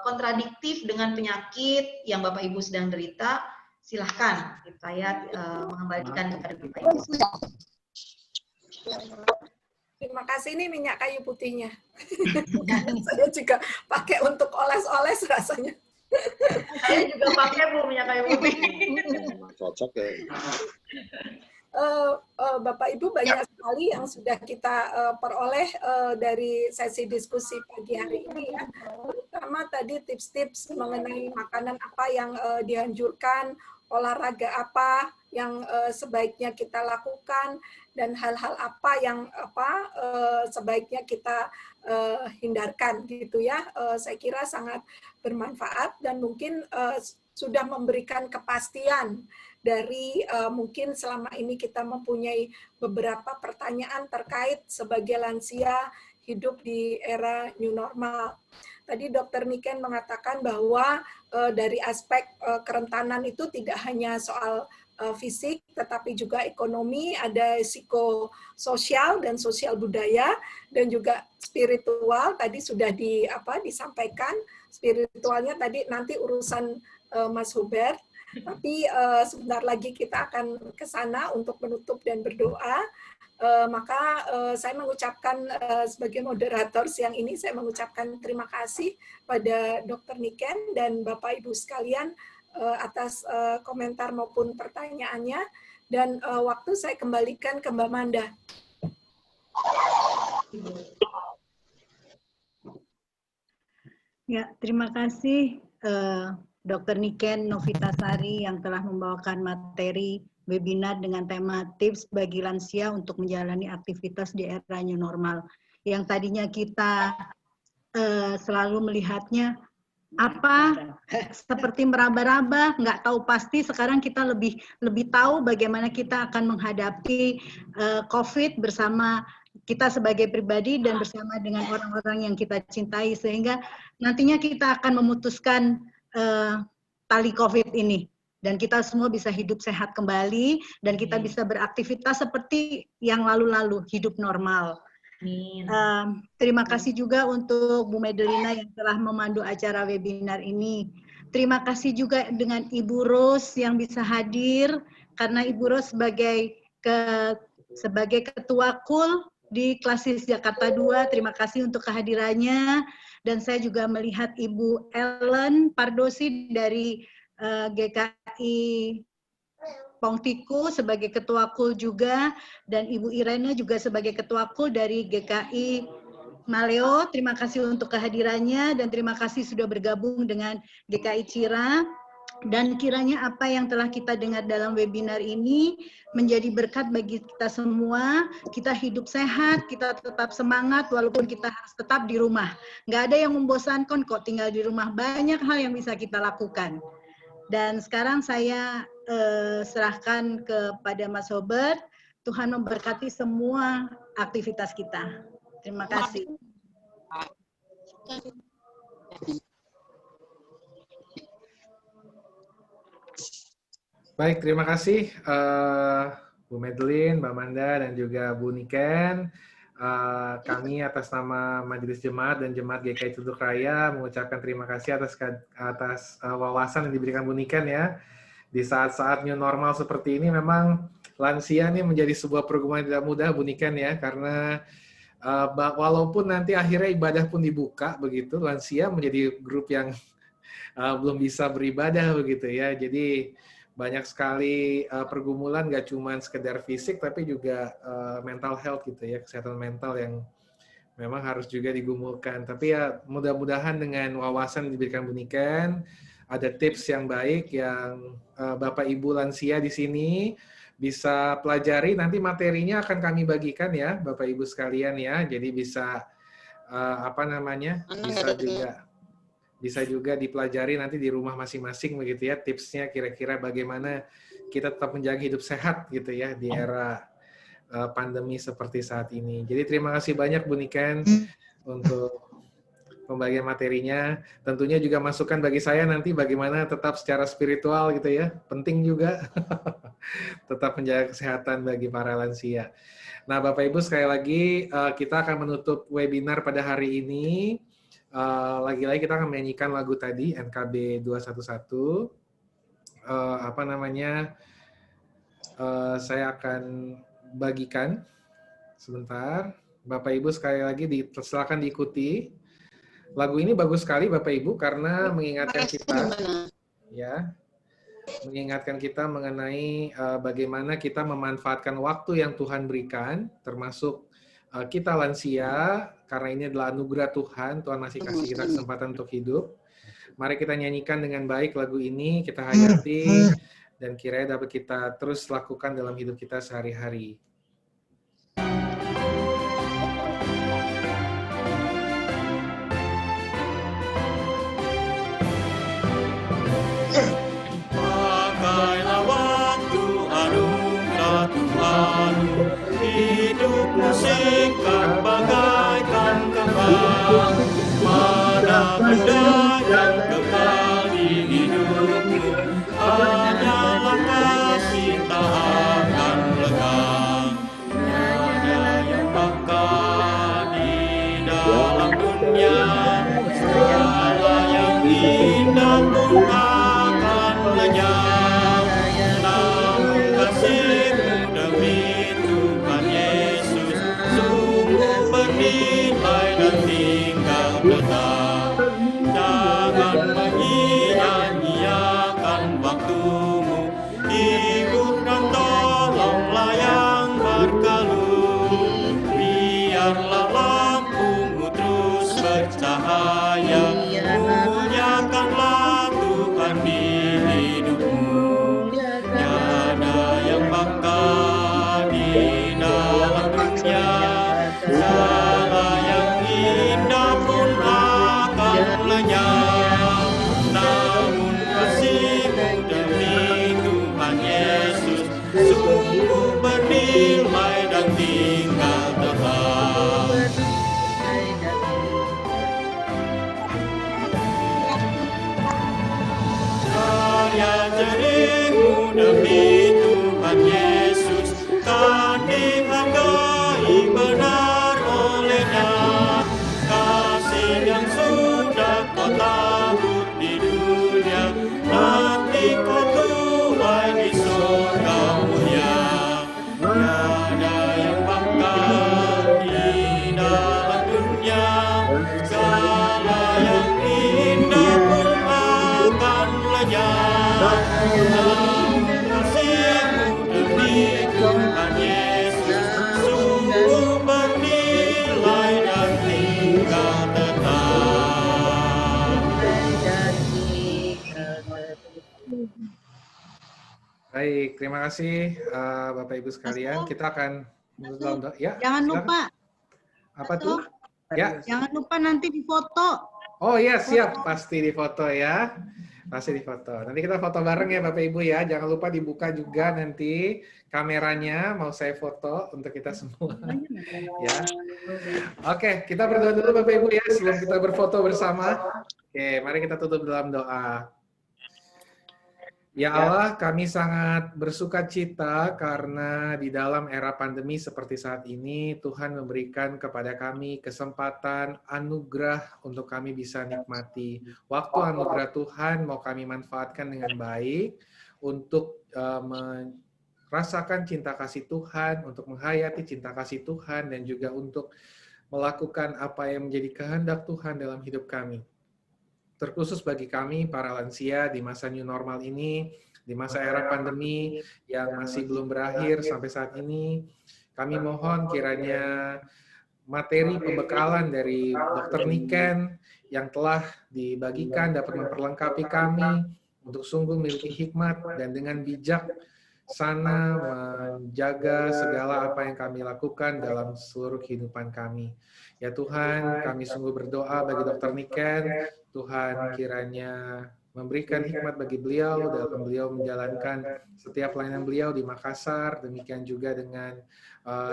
kontradiktif dengan penyakit yang Bapak Ibu sedang derita, silahkan saya mengembalikan kepada Bapak Ibu. Terima kasih nih minyak kayu putihnya. Saya juga pakai untuk oles-oles rasanya. Saya juga pakai Bu minyak kayu putih. Cocok ya. Bapak Ibu banyak sekali yang sudah kita peroleh dari sesi diskusi pagi hari ini ya. Terutama tadi tips-tips mengenai makanan apa yang dianjurkan, olahraga apa yang sebaiknya kita lakukan, dan hal-hal apa yang sebaiknya kita hindarkan gitu ya. Saya kira sangat bermanfaat dan mungkin sudah memberikan kepastian dari mungkin selama ini kita mempunyai beberapa pertanyaan terkait sebagai lansia hidup di era new normal. Tadi Dr. Niken mengatakan bahwa dari aspek kerentanan itu tidak hanya soal fisik, tetapi juga ekonomi, ada psikososial dan sosial budaya, dan juga spiritual. Tadi sudah disampaikan, spiritualnya tadi nanti urusan Mas Hubert. Tapi sebentar lagi kita akan ke sana untuk menutup dan berdoa. Maka saya mengucapkan sebagai moderator siang ini, saya mengucapkan terima kasih pada Dr. Niken dan Bapak Ibu sekalian atas komentar maupun pertanyaannya. Dan waktu saya kembalikan ke Mbak Manda. Ya, terima kasih Dr. Niken Novitasari yang telah membawakan materi webinar dengan tema tips bagi lansia untuk menjalani aktivitas di era new normal. Yang tadinya kita selalu melihatnya seperti meraba-raba, nggak tahu pasti. Sekarang kita lebih tahu bagaimana kita akan menghadapi COVID bersama kita sebagai pribadi dan bersama dengan orang-orang yang kita cintai, sehingga nantinya kita akan memutuskan tali COVID ini dan kita semua bisa hidup sehat kembali dan kita bisa beraktivitas seperti yang lalu-lalu, hidup normal. Terima kasih juga untuk Bu Medelina yang telah memandu acara webinar ini. Terima kasih juga dengan Ibu Rose yang bisa hadir, karena Ibu Rose sebagai Ketua KUL di Klasis Jakarta 2, terima kasih untuk kehadirannya. Dan saya juga melihat Ibu Ellen Pardosi dari GKI Pongtiku sebagai Ketua KUL juga, dan Ibu Irene juga sebagai Ketua KUL dari GKI Maleo. Terima kasih untuk kehadirannya dan terima kasih sudah bergabung dengan GKI Cira. Dan kiranya apa yang telah kita dengar dalam webinar ini menjadi berkat bagi kita semua. Kita hidup sehat, kita tetap semangat walaupun kita harus tetap di rumah. Nggak ada yang membosankan kok tinggal di rumah. Banyak hal yang bisa kita lakukan. Dan sekarang saya serahkan kepada Mas Hubert. Tuhan memberkati semua aktivitas kita. Terima kasih. Baik, terima kasih Bu Medelin, Mbak Manda, dan juga Bu Niken. Kami atas nama Majelis Jemaat dan Jemaat GKI Cuduk Raya mengucapkan terima kasih atas wawasan yang diberikan Bu Niken ya. Di saat-saat new normal seperti ini memang lansia ini menjadi sebuah program yang tidak mudah Bu Niken ya, karena walaupun nanti akhirnya ibadah pun dibuka begitu, lansia menjadi grup yang belum bisa beribadah begitu ya. Jadi banyak sekali pergumulan, nggak cuma sekedar fisik, tapi juga mental health gitu ya, kesehatan mental yang memang harus juga digumulkan. Tapi ya mudah-mudahan dengan wawasan yang diberikan Bu Niken, ada tips yang baik yang Bapak Ibu lansia di sini bisa pelajari. Nanti materinya akan kami bagikan ya, Bapak Ibu sekalian ya. Jadi bisa bisa juga dipelajari nanti di rumah masing-masing begitu ya, tipsnya kira-kira bagaimana kita tetap menjaga hidup sehat gitu ya di era pandemi seperti saat ini. Jadi terima kasih banyak Bu Niken untuk pembagian materinya. Tentunya juga masukan bagi saya nanti bagaimana tetap secara spiritual gitu ya, penting juga tetap menjaga kesehatan bagi para lansia. Nah Bapak Ibu sekali lagi kita akan menutup webinar pada hari ini. Lagi-lagi kita akan menyanyikan lagu tadi NKB 211. Saya akan bagikan sebentar. Bapak Ibu sekali lagi silakan diikuti. Lagu ini bagus sekali Bapak Ibu karena mengingatkan kita ya, mengingatkan kita mengenai bagaimana kita memanfaatkan waktu yang Tuhan berikan, termasuk kita lansia, karena ini adalah anugerah Tuhan, Tuhan masih kasih kita kesempatan untuk hidup. Mari kita nyanyikan dengan baik lagu ini, kita hayati, dan kiranya dapat kita terus lakukan dalam hidup kita sehari-hari. Pakailah waktu anugerah Tuhan, hidupmu singkat bagaikan kembang. Mana benda yang kekal di hidupmu, hanyalah kasih tak akan lekang. Tiada yang bakal di dalam dunia, segala yang indah pun akan lenyap. Namun kasih-Mu demi Tuhan Yesus sungguh bernilai dan tinggal tetap. Jangan menyia-nyiakan waktumu, hibur dan tolonglah yang berkeluh. Biarlah lampumu terus bercahaya, muliakanlah Tuhan di hidupmu. Tiada yang bakal di dalam dunia, segala yang indah pun akan lenyap. Namun kasih-Mu demi Tuhan Yesus sungguh bernilai dan tinggal tetap. Karya jarimu demi Tuhan Yesus kan dihargai benar oleh-Nya. Kasih yang sudah Kau tabur di dunia, nanti Kau tuai di surga mulia. Tiada yang bakal di dalam dunia, segala yang indah pun akan lenyap. Namun kasih-Mu demi Tuhan Yesus sungguh bernilai dan tinggal tetap. Baik, terima kasih Bapak Ibu sekalian. Kita akan ya. Jangan lupa. Apa tuh? Ya. Jangan lupa nanti difoto. Oh ya, siap, pasti difoto ya. Pasti difoto. Nanti kita foto bareng ya Bapak Ibu ya. Jangan lupa dibuka juga nanti kameranya, mau saya foto untuk kita semua. Ya. Oke, kita berdoa dulu Bapak Ibu ya sebelum kita berfoto bersama. Oke, mari kita tutup dalam doa. Ya Allah, kami sangat bersukacita karena di dalam era pandemi seperti saat ini, Tuhan memberikan kepada kami kesempatan, anugerah untuk kami bisa nikmati. Waktu anugerah Tuhan mau kami manfaatkan dengan baik untuk merasakan cinta kasih Tuhan, untuk menghayati cinta kasih Tuhan, dan juga untuk melakukan apa yang menjadi kehendak Tuhan dalam hidup kami. terkhusus bagi kami para lansia di masa new normal ini, di masa era pandemi yang masih belum berakhir sampai saat ini. Kami mohon kiranya materi pembekalan dari Dr. Niken yang telah dibagikan dapat memperlengkapi kami untuk sungguh memiliki hikmat dan dengan bijak sana menjaga segala apa yang kami lakukan dalam seluruh kehidupan kami. Ya Tuhan, kami sungguh berdoa bagi Dr. Niken, Tuhan kiranya memberikan hikmat bagi beliau dalam beliau menjalankan setiap pelayanan beliau di Makassar, demikian juga dengan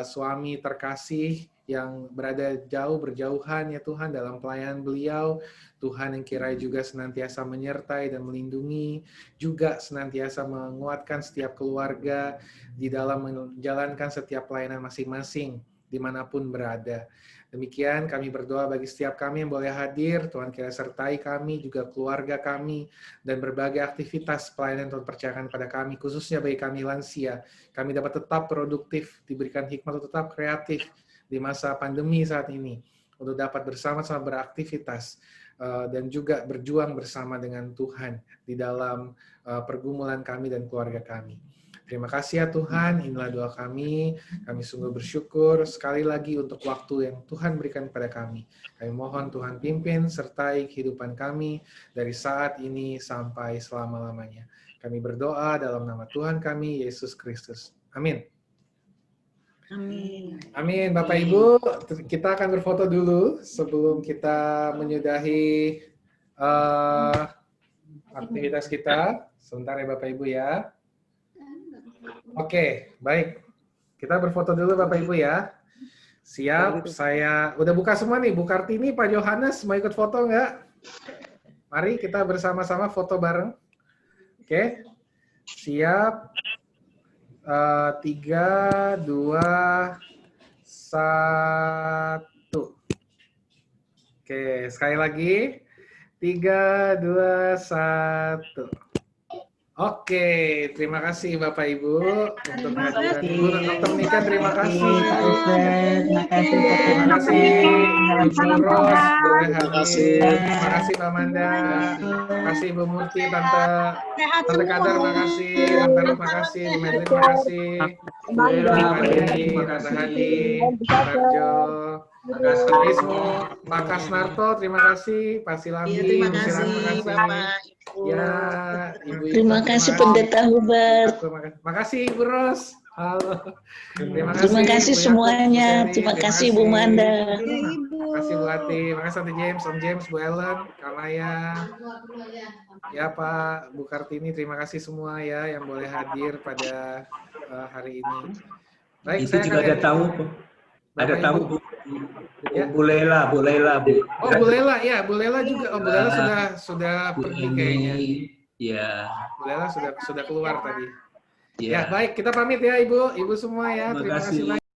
suami terkasih yang berada jauh berjauhan ya Tuhan dalam pelayanan beliau. Tuhan yang kiranya juga senantiasa menyertai dan melindungi, juga senantiasa menguatkan setiap keluarga di dalam menjalankan setiap pelayanan masing-masing dimanapun berada. Demikian kami berdoa bagi setiap kami yang boleh hadir, Tuhan kiranya sertai kami, juga keluarga kami, dan berbagai aktivitas pelayanan Tuhan percayakan kepada kami, khususnya bagi kami lansia. Kami dapat tetap produktif, diberikan hikmat untuk tetap kreatif di masa pandemi saat ini, untuk dapat bersama-sama beraktivitas, dan juga berjuang bersama dengan Tuhan di dalam pergumulan kami dan keluarga kami. Terima kasih ya Tuhan, inilah doa kami. Kami sungguh bersyukur sekali lagi untuk waktu yang Tuhan berikan kepada kami. Kami mohon Tuhan pimpin sertai kehidupan kami dari saat ini sampai selama-lamanya. Kami berdoa dalam nama Tuhan kami, Yesus Kristus. Amin. Amin. Amin. Bapak Ibu, kita akan berfoto dulu sebelum kita menyudahi aktivitas kita. Sebentar ya Bapak Ibu ya. Oke, baik. Kita berfoto dulu Bapak Ibu ya. Siap, saya udah buka semua nih. Bu Kartini, Pak Yohanes, mau ikut foto nggak? Mari kita bersama-sama foto bareng. Oke, siap. 3, 2, 1. Oke, sekali lagi. 3, 2, 1. Oke, terima kasih Bapak Ibu untuk kehadiran Ibu dan Dr. Niken. Terima kasih. Terima kasih. Terima kasih Ibu Ros, terima kasih Pak Manda, terima kasih Ibu Murti, Tante Kadar, terima kasih, Tante Ros, terima kasih, Bu Medlin, terima kasih, Tante Hadi, Tarjo, Pak Ismo, Pak Kasnarto, terima kasih, Pak Silami, terima kasih Bapak. Ya, Ibu. Terima kasih Pendeta Hubert. Terima kasih Ibu Ros. Halo. Terima kasih semuanya. Terima kasih Bu Manda. Terima kasih Bu Ati. Terima kasih Tante James, Om James, Bu Ellen, Kamaya. Ya Pak, Bu Kartini, terima kasih semua ya yang boleh hadir pada hari ini. Baik, itu juga ada tamu. Ada tamu Bu. Ya. Bu Lela, Bu. Oh, Bu Lela, ya, Bu Lela juga. Oh, Bu Lela sudah pergi kayaknya. Iya. Bu Lela sudah keluar tadi. Ya. Ya, baik, kita pamit ya Ibu semua ya. Terima kasih banyak.